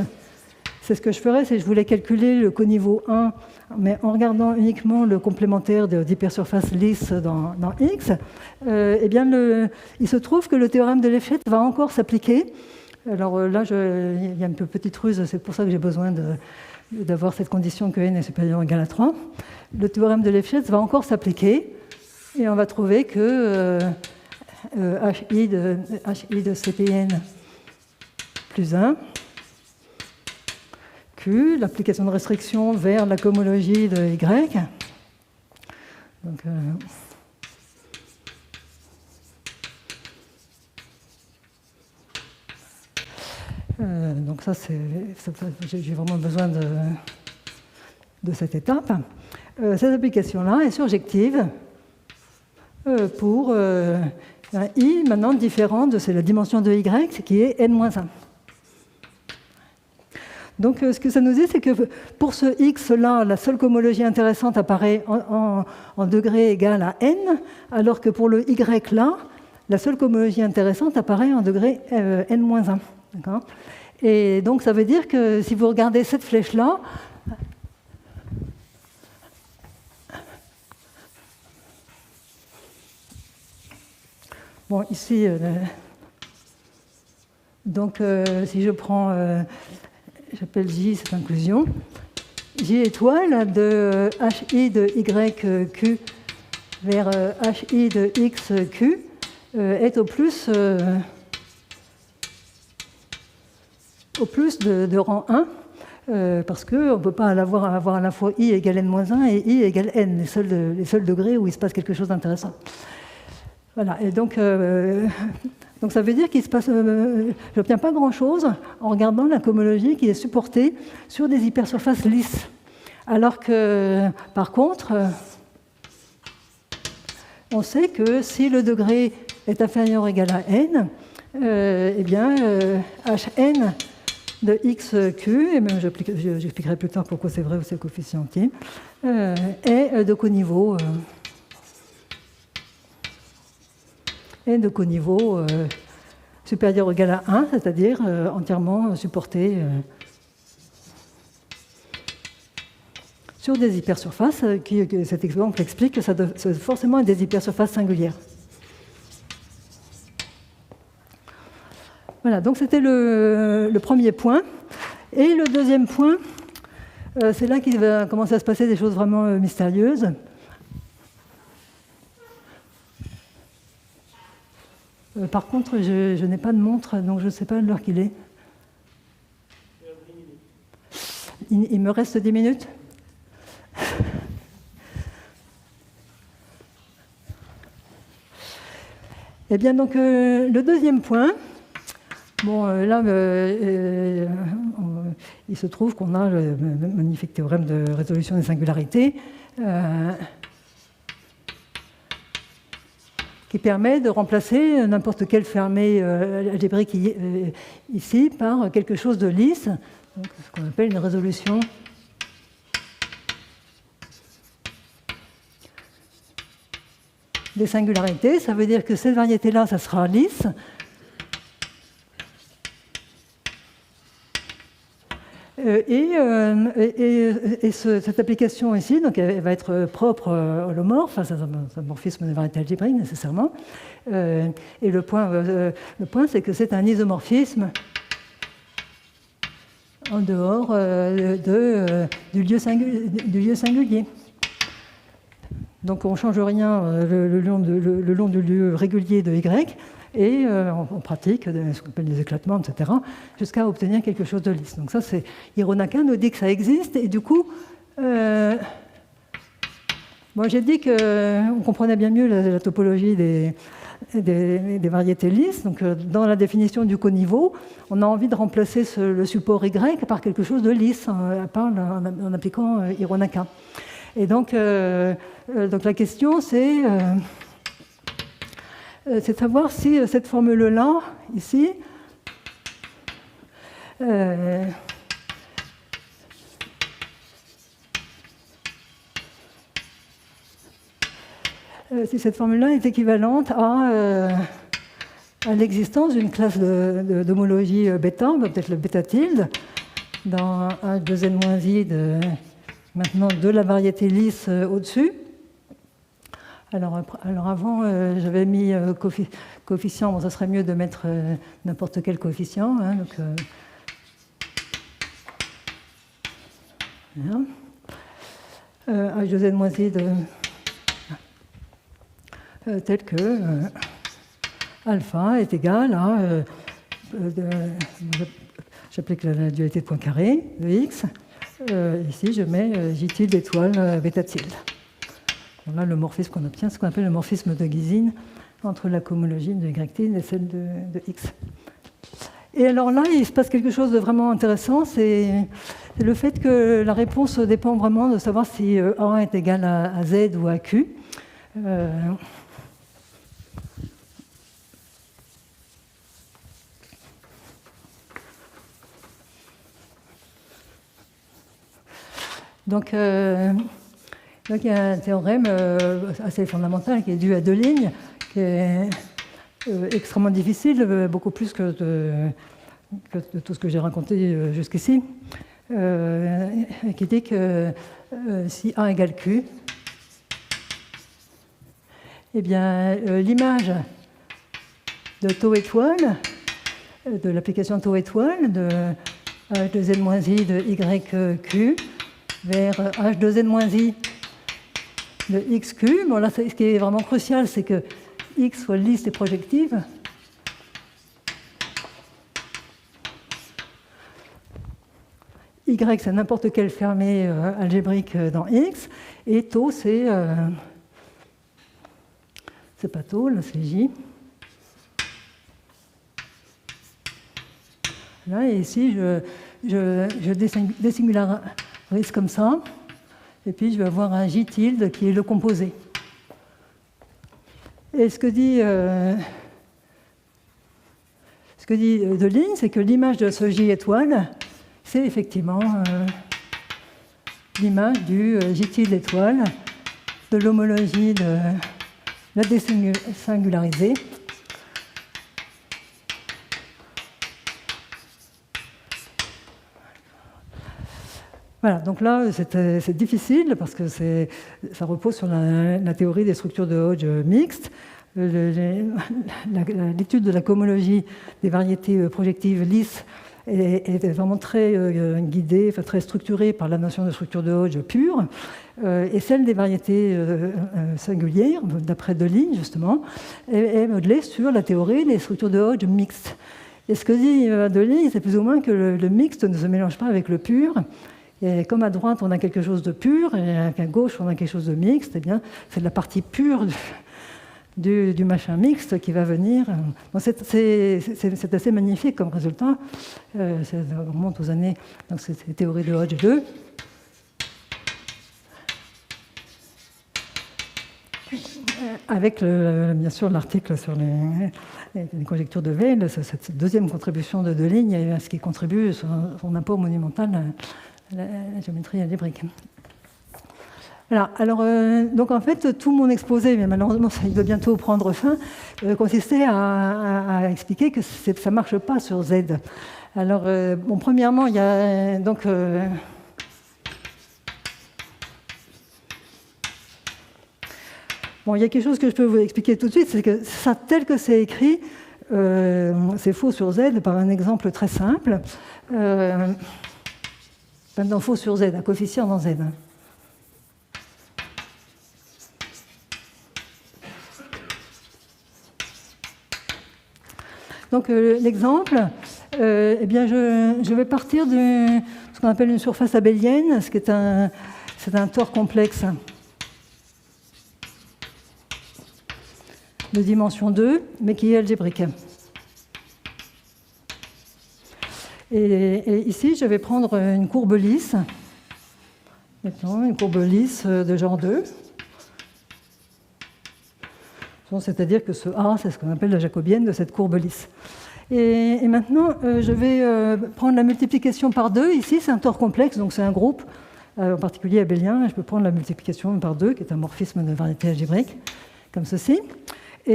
c'est ce que je ferais si je voulais calculer le coniveau 1, mais en regardant uniquement le complémentaire d'hypersurface lisse dans X, eh bien il se trouve que le théorème de Lefschetz va encore s'appliquer. Alors là, il y a une petite ruse, c'est pour ça que j'ai besoin d'avoir cette condition que n est supérieur ou égal à 3. Le théorème de Lefschetz va encore s'appliquer, et on va trouver que hi de CPN plus 1, Q, l'application de restriction vers la cohomologie de Y. Donc ça, j'ai vraiment besoin de cette étape. Cette application-là est surjective pour un I maintenant différent de la dimension de Y, qui est n-1. Donc ce que ça nous dit, c'est que pour ce x-là, la seule cohomologie intéressante apparaît en degré égal à n, alors que pour le y-là, la seule cohomologie intéressante apparaît en degré n-1. D'accord ? Et donc ça veut dire que si vous regardez cette flèche-là, bon, ici, donc si je prends... j'appelle J cette inclusion. J étoile de HI de YQ vers HI de XQ est au plus de rang 1, parce qu'on ne peut pas avoir à la fois I égale N-1 et I égale N, les seuls degrés où il se passe quelque chose d'intéressant. Voilà, et donc ça veut dire qu'il se passe, je n'obtiens pas grand-chose en regardant la cohomologie qui est supportée sur des hypersurfaces lisses. Alors que, par contre, on sait que si le degré est inférieur ou égal à n, eh bien, Hn de xq, et même j'expliquerai plus tard pourquoi c'est vrai ou c'est coefficient entier, est de coniveau. De coniveau supérieur ou égal à 1, c'est-à-dire entièrement supporté sur des hypersurfaces, cet exemple explique que ça doit forcément être des hypersurfaces singulières. Voilà, donc c'était le premier point. Et le deuxième point, c'est là qu'il va commencer à se passer des choses vraiment mystérieuses. Par contre, je n'ai pas de montre, donc je ne sais pas l'heure qu'il est. Il me reste 10 minutes. Eh bien, donc, le deuxième point, bon, là, il se trouve qu'on a le magnifique théorème de résolution des singularités, qui permet de remplacer n'importe quelle fermée algébrique ici par quelque chose de lisse, donc ce qu'on appelle une résolution des singularités. Ça veut dire que cette variété-là, ça sera lisse. Cette application ici, donc elle va être propre holomorphe, enfin, c'est un morphisme de variété algébrique nécessairement. Et le point c'est que c'est un isomorphisme en dehors du lieu singulier. Donc on ne change rien le long du lieu régulier de Y, et on pratique ce qu'on appelle des éclatements, etc., jusqu'à obtenir quelque chose de lisse. Donc ça, Hironaka nous dit que ça existe, et du coup, moi j'ai dit qu'on comprenait bien mieux la topologie des variétés lisses. Donc dans la définition du coniveau, on a envie de remplacer le support Y par quelque chose de lisse, en appliquant Hironaka. Et donc la question, c'est de savoir si cette formule-là, ici, si cette formule-là est équivalente à l'existence d'une classe d'homologie bêta, peut-être le bêta tilde, dans H2n-i maintenant de la variété lisse au-dessus. Alors avant, j'avais mis coefficient, bon, ça serait mieux de mettre n'importe quel coefficient. Hein, donc, voilà. H2n-i tel que alpha est égal à, j'applique la dualité de Poincaré de x. Ici, je mets J tilde étoile bêta tilde. Là, le morphisme qu'on obtient, c'est ce qu'on appelle le morphisme de Gysin entre la cohomologie de Y tilde et celle de X. Et alors là, il se passe quelque chose de vraiment intéressant, c'est le fait que la réponse dépend vraiment de savoir si A est égal à Z ou à Q. Donc il y a un théorème assez fondamental qui est dû à deux lignes, qui est extrêmement difficile, beaucoup plus que de tout ce que j'ai raconté jusqu'ici, qui dit que si A égale Q, eh bien l'image de taux étoile, de l'application taux étoile, de H2n-i de YQ vers H2n-i de XQ. Bon, là, ce qui est vraiment crucial, c'est que X soit lisse et projective. Y, c'est n'importe quel fermé algébrique dans X. Et taux, c'est pas taux, là, c'est J. Là, et ici, je désingularise comme ça. Et puis, je vais avoir un J tilde qui est le composé. Et ce que dit Deligne, c'est que l'image de ce J étoile, c'est effectivement l'image du J tilde étoile de l'homologie de la désingularisée. Voilà, donc là, c'est difficile parce que ça repose sur la théorie des structures de Hodge mixtes. L'étude de la cohomologie des variétés projectives lisses est vraiment très guidée, enfin, très structurée par la notion de structure de Hodge pure. Et celle des variétés singulières, d'après Deligne justement, est modelée sur la théorie des structures de Hodge mixtes. Et ce que dit Deligne, c'est plus ou moins que le mixte ne se mélange pas avec le pur. Et comme à droite, on a quelque chose de pur, et à gauche, on a quelque chose de mixte, eh bien, c'est la partie pure du machin mixte qui va venir. Bon, c'est assez magnifique comme résultat. Ça remonte aux années, donc c'est théorie de Hodge 2. Avec, bien sûr, l'article sur les conjectures de Weil, cette deuxième contribution de Deligne, ce qui contribue son apport monumental à la géométrie algébrique. Voilà. Alors, donc en fait, tout mon exposé, mais malheureusement, il doit bientôt prendre fin, consistait à expliquer que ça ne marche pas sur Z. Alors, bon, premièrement, il y a donc bon, il y a quelque chose que je peux vous expliquer tout de suite, c'est que ça, tel que c'est écrit, c'est faux sur Z par un exemple très simple. Maintenant, faux sur Z, un coefficient dans Z. Donc l'exemple, eh bien, je vais partir de ce qu'on appelle une surface abélienne, ce qui est un tore complexe de dimension 2, mais qui est algébrique. Et ici, je vais prendre une courbe lisse, mettons, une courbe lisse de genre 2. C'est-à-dire que ce A, c'est ce qu'on appelle la jacobienne de cette courbe lisse. Et maintenant, je vais prendre la multiplication par 2. Ici, c'est un tore complexe, donc c'est un groupe, en particulier abélien. Je peux prendre la multiplication par 2, qui est un morphisme de variété algébrique, comme ceci. Donc,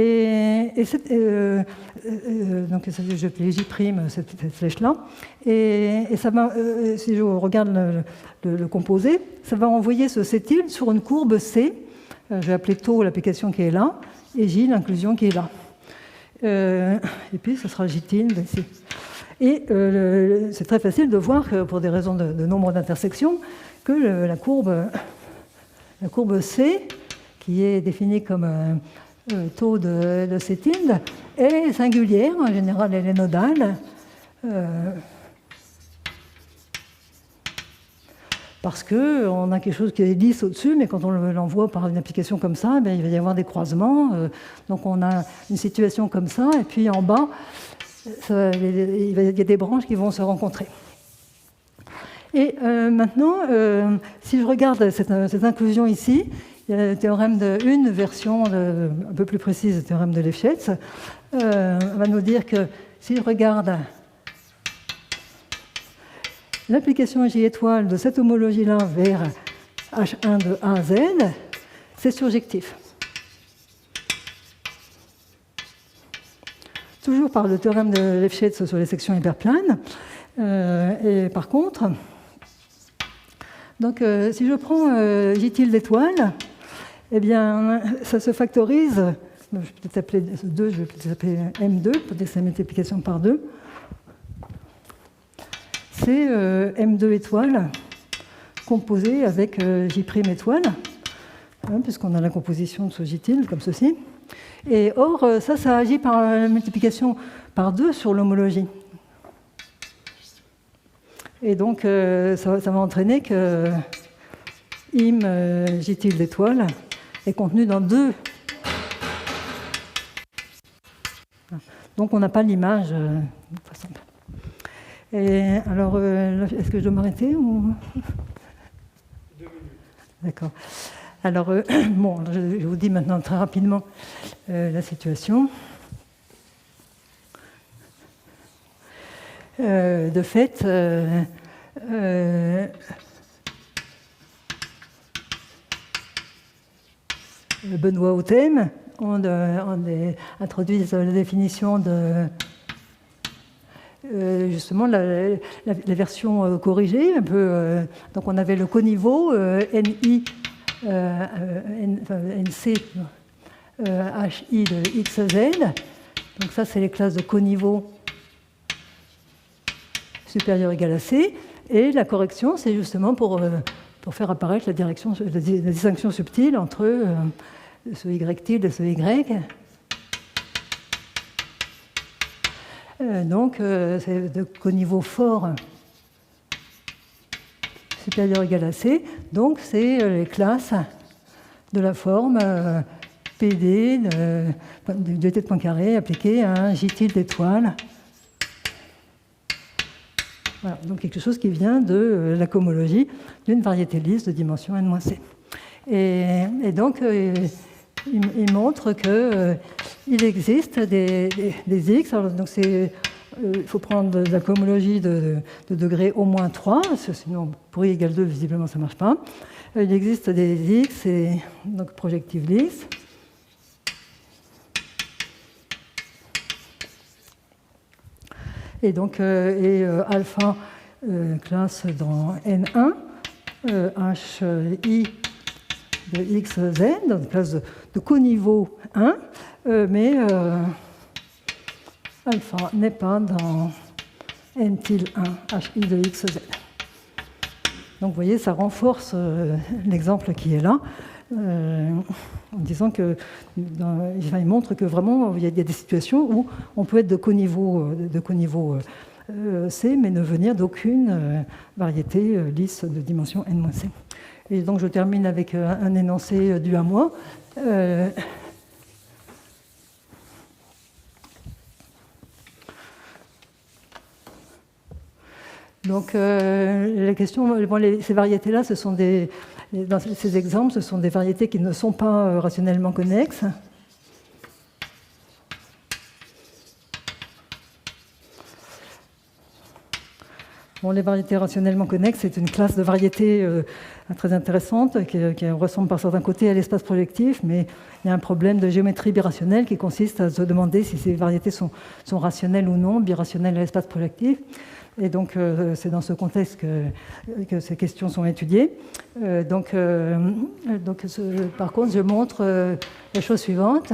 je fais J', cette flèche-là. Et ça va, si je regarde le composé, ça va envoyer ce C-tilde sur une courbe C. Je vais appeler tau l'application qui est là, et J l'inclusion qui est là. Et puis, ce sera J-tilde ici. Et c'est très facile de voir que, pour des raisons de nombre d'intersections, que la courbe C, qui est définie comme taux de C-tilde, est singulière. En général, elle est nodale. Parce qu'on a quelque chose qui est lisse au-dessus, mais quand on l'envoie par une application comme ça, il va y avoir des croisements. Donc on a une situation comme ça, et puis en bas, il y a des branches qui vont se rencontrer. Et maintenant, si je regarde cette inclusion ici, il y a le théorème une version un peu plus précise du théorème de Lefschetz. Va nous dire que si je regarde l'application J étoile de cette homologie-là vers H1 de A à Z, c'est surjectif. Toujours par le théorème de Lefschetz sur les sections hyperplanes. Et par contre, donc, si je prends J tilde d'étoile, eh bien, ça se factorise. Je vais peut-être appeler 2, je vais peut-être appeler M2, peut-être c'est la multiplication par 2. C'est M2 étoile composé avec J' étoile, hein, puisqu'on a la composition de ce J tilde comme ceci. Et or, ça agit par la multiplication par 2 sur l'homologie. Et donc, ça va entraîner que im J tilde d'étoile est contenu dans 2. Donc, on n'a pas l'image de façon. Et alors, est-ce que je dois m'arrêter ou... 2 minutes. D'accord. Alors, bon, je vous dis maintenant très rapidement la situation. De fait, Benoît Hautem introduit la définition de justement la version corrigée, un peu. Donc on avait le coniveau NI, NC, HI de XZ. Donc ça, c'est les classes de coniveau supérieur égal à C. Et la correction, c'est justement pour faire apparaître la distinction subtile entre ce Y tilde et ce Y. Donc, c'est de coniveau fort supérieur égal à C. Donc, c'est les classes de la forme PD du dualité de Poincaré appliquée à un J tilde d'étoile. Voilà, donc quelque chose qui vient de la cohomologie d'une variété lisse de dimension n-c. Et donc, il montre qu'il existe des X. Alors, donc c'est il faut prendre la cohomologie de degré au moins 3, sinon pour i égale 2, visiblement ça ne marche pas. Il existe des x, et donc projective lisse. Et donc, alpha classe dans N1, HI de XZ, dans une classe de coniveau 1, mais alpha n'est pas dans N til 1, HI de XZ. Donc vous voyez, ça renforce l'exemple qui est là, en disant que, il montre que vraiment il y a des situations où on peut être de coniveau C, mais ne venir d'aucune variété lisse de dimension n-c. Et donc je termine avec un énoncé dû à moi. Donc la question, ces variétés-là, dans ces exemples, ce sont des variétés qui ne sont pas rationnellement connexes. Bon, les variétés rationnellement connexes, c'est une classe de variétés très intéressante qui ressemble par certains côtés à l'espace projectif, mais il y a un problème de géométrie birationnelle qui consiste à se demander si ces variétés sont rationnelles ou non, birationnelles à l'espace projectif. Et donc, c'est dans ce contexte que ces questions sont étudiées. Par contre, je montre la chose suivante.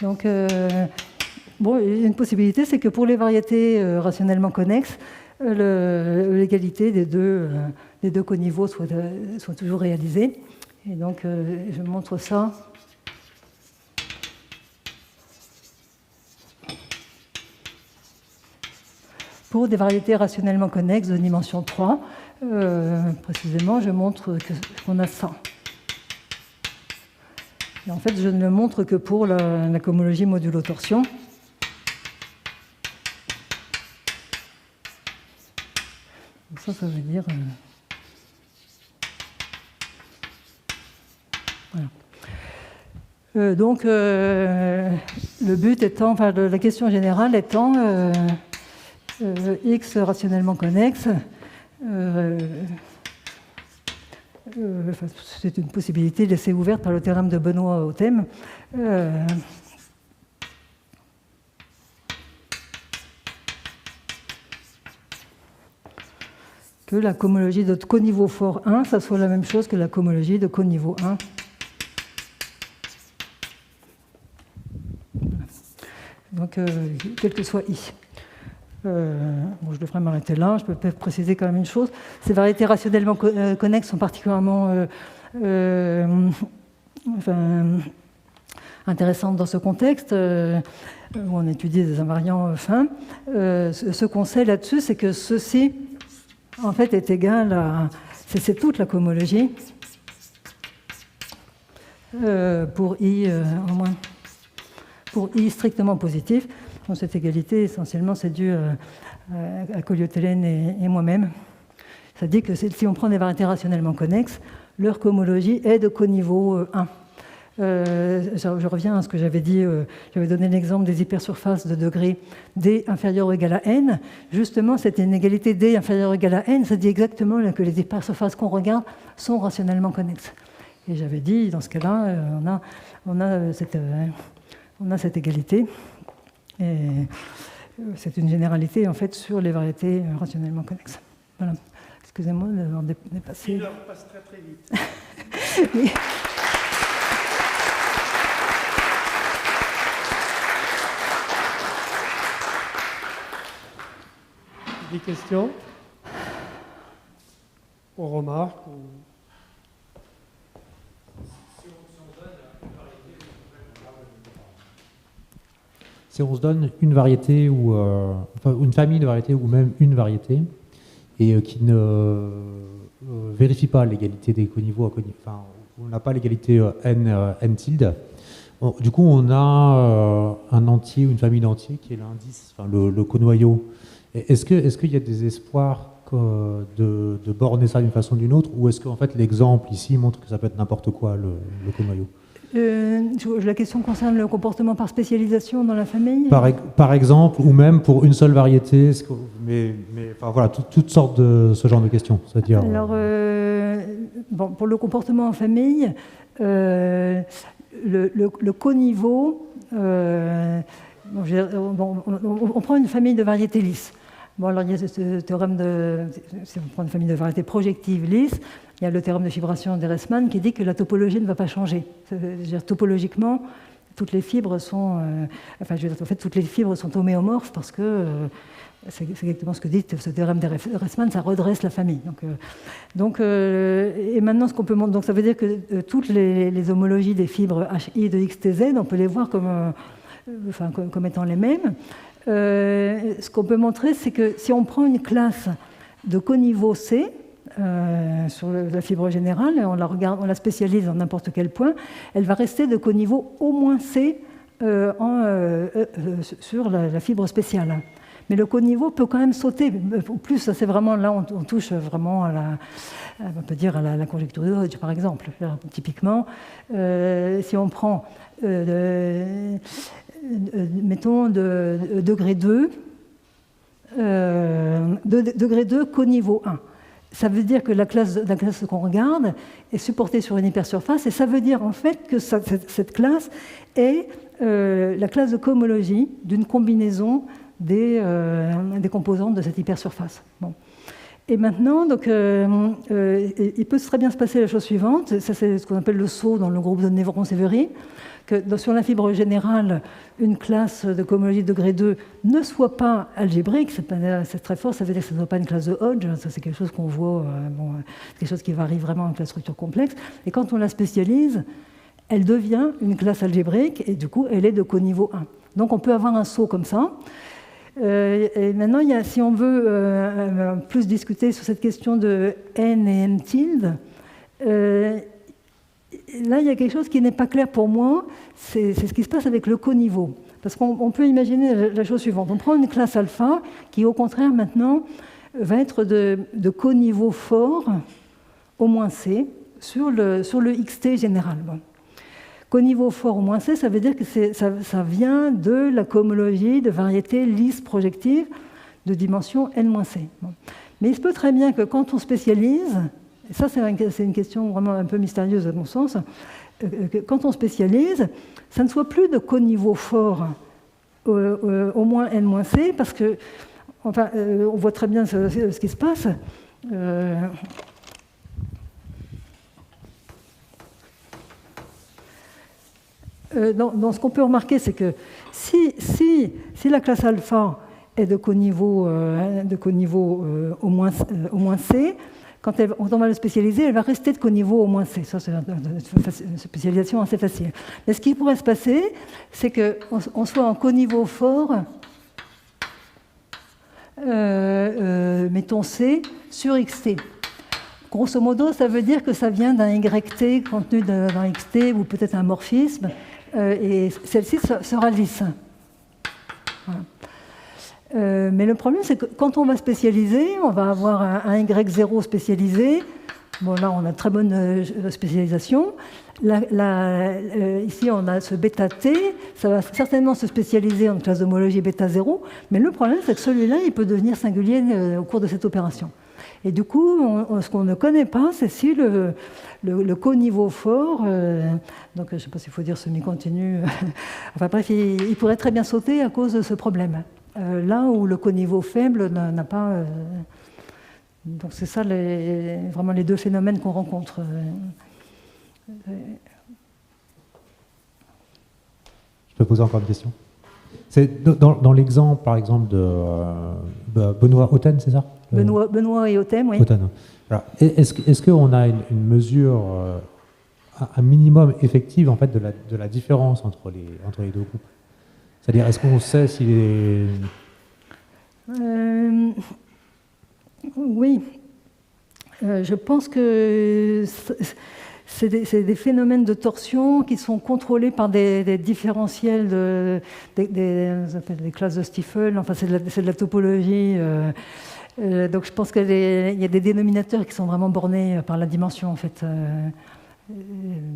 Donc, une possibilité, c'est que pour les variétés rationnellement connexes, l'égalité des deux coniveaux soit toujours réalisée. Et donc, je montre ça. Pour des variétés rationnellement connexes de dimension 3, précisément, je montre qu'on a ça. Et en fait, je ne le montre que pour la cohomologie modulo-torsion. Ça veut dire... voilà. Donc, le but étant, enfin, la question générale étant... X rationnellement connexe, c'est une possibilité laissée ouverte par le théorème de Benoît au thème. Que la cohomologie de coniveau fort 1, ça soit la même chose que la cohomologie de coniveau 1. Donc, quel que soit I. Je devrais m'arrêter là. Je peux peut-être préciser quand même une chose. Ces variétés rationnellement connexes sont particulièrement intéressantes dans ce contexte où on étudie des invariants fins. Ce qu'on sait là-dessus, c'est que ceci, en fait, est égal à... C'est toute la cohomologie pour I en moins. Pour I strictement positif. Cette égalité, essentiellement, c'est dû à Colliot-Hélène et moi-même. Ça dit que si on prend des variétés rationnellement connexes, leur cohomologie est de coniveau 1. Je reviens à ce que j'avais dit, j'avais donné l'exemple des hypersurfaces de degré D inférieur ou égal à N. Justement, cette inégalité D inférieur ou égal à N, ça dit exactement que les hypersurfaces qu'on regarde sont rationnellement connexes. Et j'avais dit, dans ce cas-là, on a cette égalité. Et c'est une généralité en fait sur les variétés rationnellement connexes. Voilà. Excusez-moi d'avoir dépassé. Une heure passe très très vite. Oui. Des questions ou remarques ou... Si on se donne une variété ou enfin, une famille de variétés ou même une variété et qui ne vérifie pas l'égalité des coniveaux à coniveaux, enfin, on n'a pas l'égalité n tilde, bon, du coup on a un entier ou une famille d'entiers qui est l'indice, enfin, le conoyau. Est-ce qu'il y a des espoirs de borner ça d'une façon ou d'une autre, ou est-ce qu'en fait l'exemple ici montre que ça peut être n'importe quoi le conoyau? La question concerne le comportement par spécialisation dans la famille. Par exemple, ou même pour une seule variété, mais enfin, voilà, toutes sortes de ce genre de questions. C'est-à-dire, Alors, bon, pour le comportement en famille, le coniveau, on prend une famille de variétés lisses. Bon, alors il y a ce théorème si on prend une famille de variétés projectives lisses, il y a le théorème de fibration d'Ehresmann qui dit que la topologie ne va pas changer. C'est-à-dire, topologiquement, toutes les fibres sont, en fait, toutes les fibres sont homéomorphes parce que c'est exactement ce que dit ce théorème d'Ehresmann, ça redresse la famille. Et maintenant, ce qu'on peut montrer, donc ça veut dire que toutes les homologies des fibres HI de XTZ, on peut les voir comme étant les mêmes. Ce qu'on peut montrer, c'est que si on prend une classe de coniveau C sur la fibre générale, et on la spécialise en n'importe quel point, elle va rester de coniveau au moins C sur la fibre spéciale. Mais le coniveau peut quand même sauter. Plus, ça c'est vraiment là, on touche vraiment à on peut dire à la conjecture de Hodge, par exemple. Typiquement, si on prend mettons de degré 2, degré 2 coniveau 1. Ça veut dire que la classe qu'on regarde est supportée sur une hypersurface, et ça veut dire en fait que cette classe est la classe de cohomologie d'une combinaison des composantes de cette hypersurface. Bon. Et maintenant, donc, il peut très bien se passer la chose suivante, ça c'est ce qu'on appelle le saut dans le groupe de Néveron-Séveri, que sur la fibre générale, une classe de cohomologie de degré 2 ne soit pas algébrique, c'est très fort, ça veut dire que ce ne soit pas une classe de Hodge, ça c'est quelque chose qu'on voit, quelque chose qui varie vraiment avec la structure complexe, et quand on la spécialise, elle devient une classe algébrique, et du coup, elle est de coniveau 1. Donc on peut avoir un saut comme ça. Et maintenant, si on veut plus discuter sur cette question de n et n tilde, là, il y a quelque chose qui n'est pas clair pour moi, c'est ce qui se passe avec le coniveau. Parce qu'on peut imaginer la chose suivante. On prend une classe alpha qui, au contraire, maintenant, va être de coniveau fort, au moins C, sur le XT général. Bon. Coniveau fort au moins C, ça veut dire que ça vient de la cohomologie de variétés lisses projectives de dimension n-c. Bon. Mais il se peut très bien que quand on spécialise, et ça c'est une question vraiment un peu mystérieuse à mon sens, que quand on spécialise, ça ne soit plus de coniveau fort au moins n-c, parce que, enfin, on voit très bien ce qui se passe. Donc, ce qu'on peut remarquer, c'est que si la classe alpha est de coniveau au moins C, quand on va le spécialiser, elle va rester de coniveau au moins C. Ça, c'est une spécialisation assez facile. Mais ce qui pourrait se passer, c'est qu'on soit en coniveau fort, mettons C, sur XT. Grosso modo, ça veut dire que ça vient d'un YT contenu dans XT, ou peut-être un morphisme, et celle-ci sera lisse. Voilà. Mais le problème, c'est que quand on va spécialiser, on va avoir un Y0 spécialisé. Bon, là, on a très bonne spécialisation. Ici, on a ce bêta T. Ça va certainement se spécialiser en classe d'homologie bêta 0. Mais le problème, c'est que celui-là, il peut devenir singulier au cours de cette opération. Et du coup, ce qu'on ne connaît pas, c'est si le coniveau fort, donc je ne sais pas s'il faut dire semi-continu, enfin bref, il pourrait très bien sauter à cause de ce problème. Là où le coniveau faible n'a pas... donc c'est ça vraiment les deux phénomènes qu'on rencontre. Je peux poser encore une question ? C'est dans l'exemple, par exemple, de Benoît Hautem, c'est ça ? Benoît et Hautem, oui. Hautem. Est-ce qu'on a une mesure, un minimum effective en fait, de la différence entre les deux groupes ? C'est-à-dire, est-ce qu'on sait s'il est... Oui. Je pense que c'est des phénomènes de torsion qui sont contrôlés par des différentiels des classes de Stiefel. Enfin, c'est de la topologie. Donc je pense qu'il y a des dénominateurs qui sont vraiment bornés par la dimension, en fait.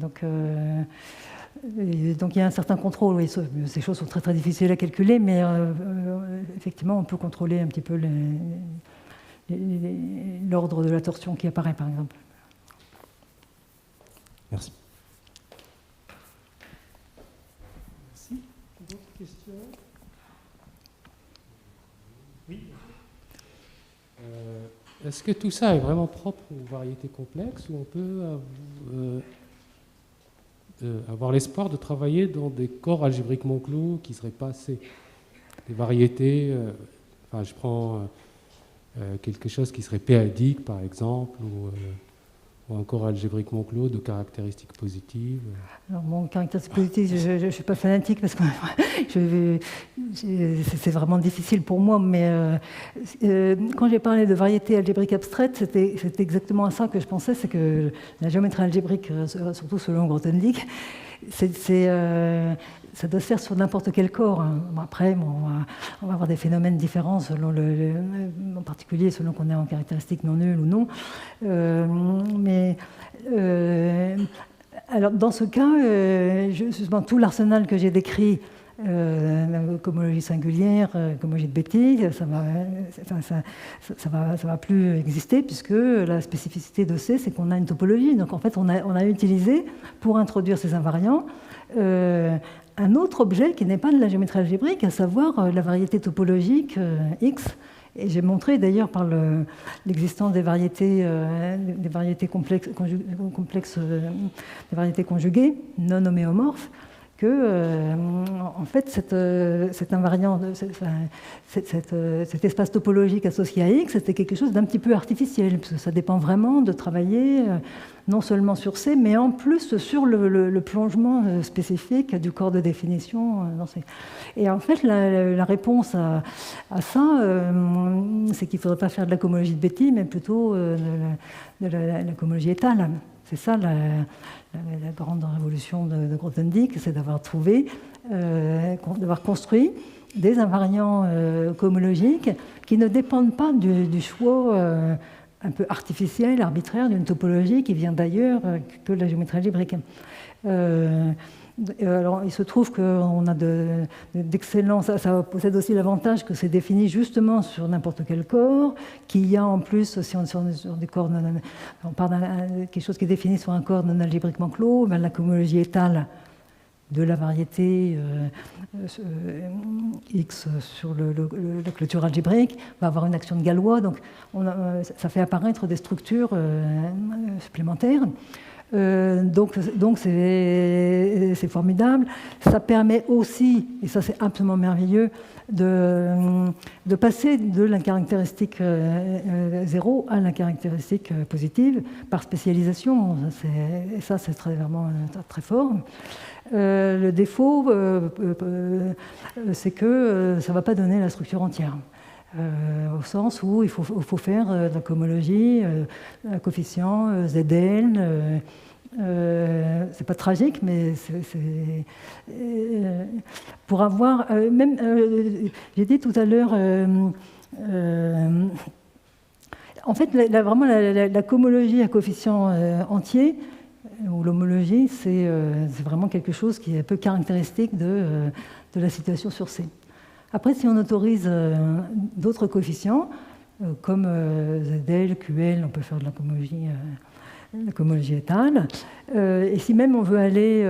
Donc Et donc il y a un certain contrôle, oui, ces choses sont très très difficiles à calculer, mais effectivement on peut contrôler un petit peu l'ordre de la torsion qui apparaît par exemple. Merci. Merci. D'autres questions? Oui. Est-ce que tout ça est vraiment propre aux variétés complexes ou on peut avoir l'espoir de travailler dans des corps algébriquement clos qui ne seraient pas assez des variétés, enfin je prends quelque chose qui serait p-adique par exemple, ou un corps algébriquement clos de caractéristiques positives. Alors mon caractéristique positive, je ne suis pas fanatique parce que c'est vraiment difficile pour moi, mais quand j'ai parlé de variété algébrique abstraite, c'était exactement à ça que je pensais, c'est que la géométrie algébrique, surtout selon Grothendieck, ça doit se faire sur n'importe quel corps. Hein. Après, on va avoir des phénomènes différents, selon en particulier selon qu'on est en caractéristique non nulle ou non. Alors, dans ce cas, justement, tout l'arsenal que j'ai décrit, la cohomologie singulière, cohomologie de Betti, ça va plus exister puisque la spécificité de C, c'est qu'on a une topologie. Donc en fait, on a utilisé pour introduire ces invariants un autre objet qui n'est pas de la géométrie algébrique, à savoir la variété topologique X. Et j'ai montré d'ailleurs par l'existence des variétés complexes, des variétés conjuguées, non homéomorphes, que en fait cet invariant, cet espace topologique associé à X, c'était quelque chose d'un petit peu artificiel, parce que ça dépend vraiment de travailler non seulement sur C, mais en plus sur le plongement spécifique du corps de définition. Et en fait, la réponse à ça, c'est qu'il ne faudrait pas faire de la cohomologie de Betti, mais plutôt de la cohomologie étale. C'est ça la grande révolution de Grothendieck, c'est d'avoir construit des invariants cohomologiques qui ne dépendent pas du choix un peu artificiel, arbitraire d'une topologie qui vient d'ailleurs que de la géométrie algébrique. Alors, il se trouve qu'on a d'excellents... Ça possède aussi l'avantage que c'est défini justement sur n'importe quel corps, qu'il y a en plus, si on est sur des corps... on parle de quelque chose qui est défini sur un corps non algébriquement clos, ben, la cohomologie étale de la variété X sur la clôture algébrique va avoir une action de Galois, donc ça fait apparaître des structures supplémentaires. Donc c'est formidable. Ça permet aussi, et ça c'est absolument merveilleux, de passer de la caractéristique 0 à la caractéristique positive par spécialisation. Et ça c'est vraiment très fort. Le défaut, c'est que ça ne va pas donner la structure entière. Au sens où il faut faire de la cohomologie, un coefficient ZN. C'est pas tragique, mais c'est pour avoir même. J'ai dit tout à l'heure. En fait, vraiment la cohomologie à coefficient entier, ou l'homologie, c'est vraiment quelque chose qui est un peu caractéristique de la situation sur C. Après, si on autorise d'autres coefficients, comme ZL, QL, on peut faire de la cohomologie étale. Et si même on veut aller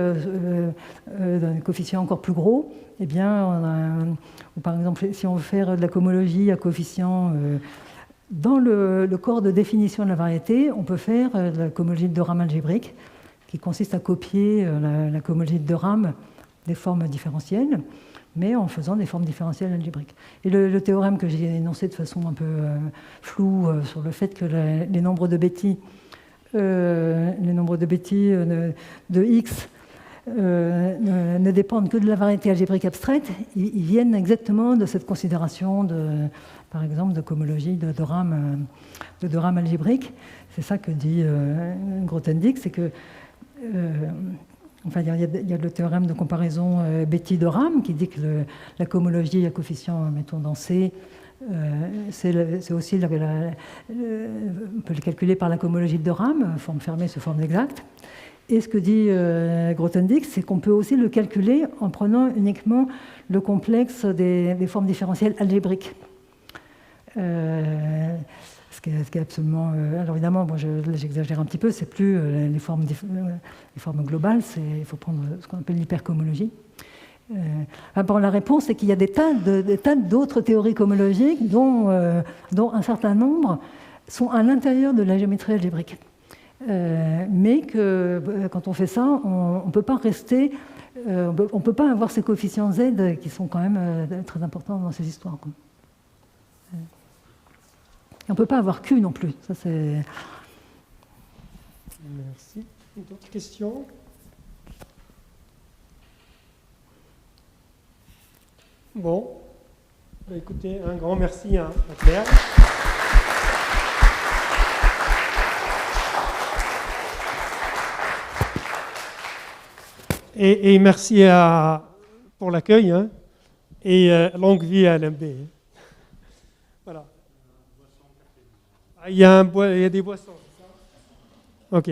dans un coefficient encore plus gros, eh bien, ou par exemple, si on veut faire de la cohomologie à coefficient dans le corps de définition de la variété, on peut faire de la cohomologie de Rame algébrique, qui consiste à copier la cohomologie de Rame des formes différentielles, mais en faisant des formes différentielles algébriques. Et le théorème que j'ai énoncé de façon un peu floue sur le fait que les nombres de Betti, de X ne dépendent que de la variété algébrique abstraite, ils viennent exactement de cette considération, par exemple, de cohomologie de Rame algébrique. C'est ça que dit Grothendieck, c'est que enfin, il y a le théorème de comparaison Betti de Rame qui dit que la cohomologie à coefficient, mettons dans C, c'est aussi on peut le calculer par la cohomologie de Rame, forme fermée sous forme exacte. Et ce que dit Grothendieck, c'est qu'on peut aussi le calculer en prenant uniquement le complexe des formes différentielles algébriques. Ce qui est absolument... alors évidemment, bon, j'exagère un petit peu, c'est plus les formes globales, il faut prendre ce qu'on appelle l'hypercohomologie. Bon, la réponse, c'est qu'il y a des tas d'autres théories cohomologiques dont un certain nombre sont à l'intérieur de la géométrie algébrique. Mais que quand on fait ça, on ne peut pas rester... on ne peut pas avoir ces coefficients Z qui sont quand même très importants dans ces histoires, quoi. Et on ne peut pas avoir Q non plus. Ça, c'est... Merci. D'autres questions? Bon. Écoutez, un grand merci à Claire. Et merci pour l'accueil, hein, et longue vie à LMB. Voilà. Il y a des boissons, c'est ça? Ok.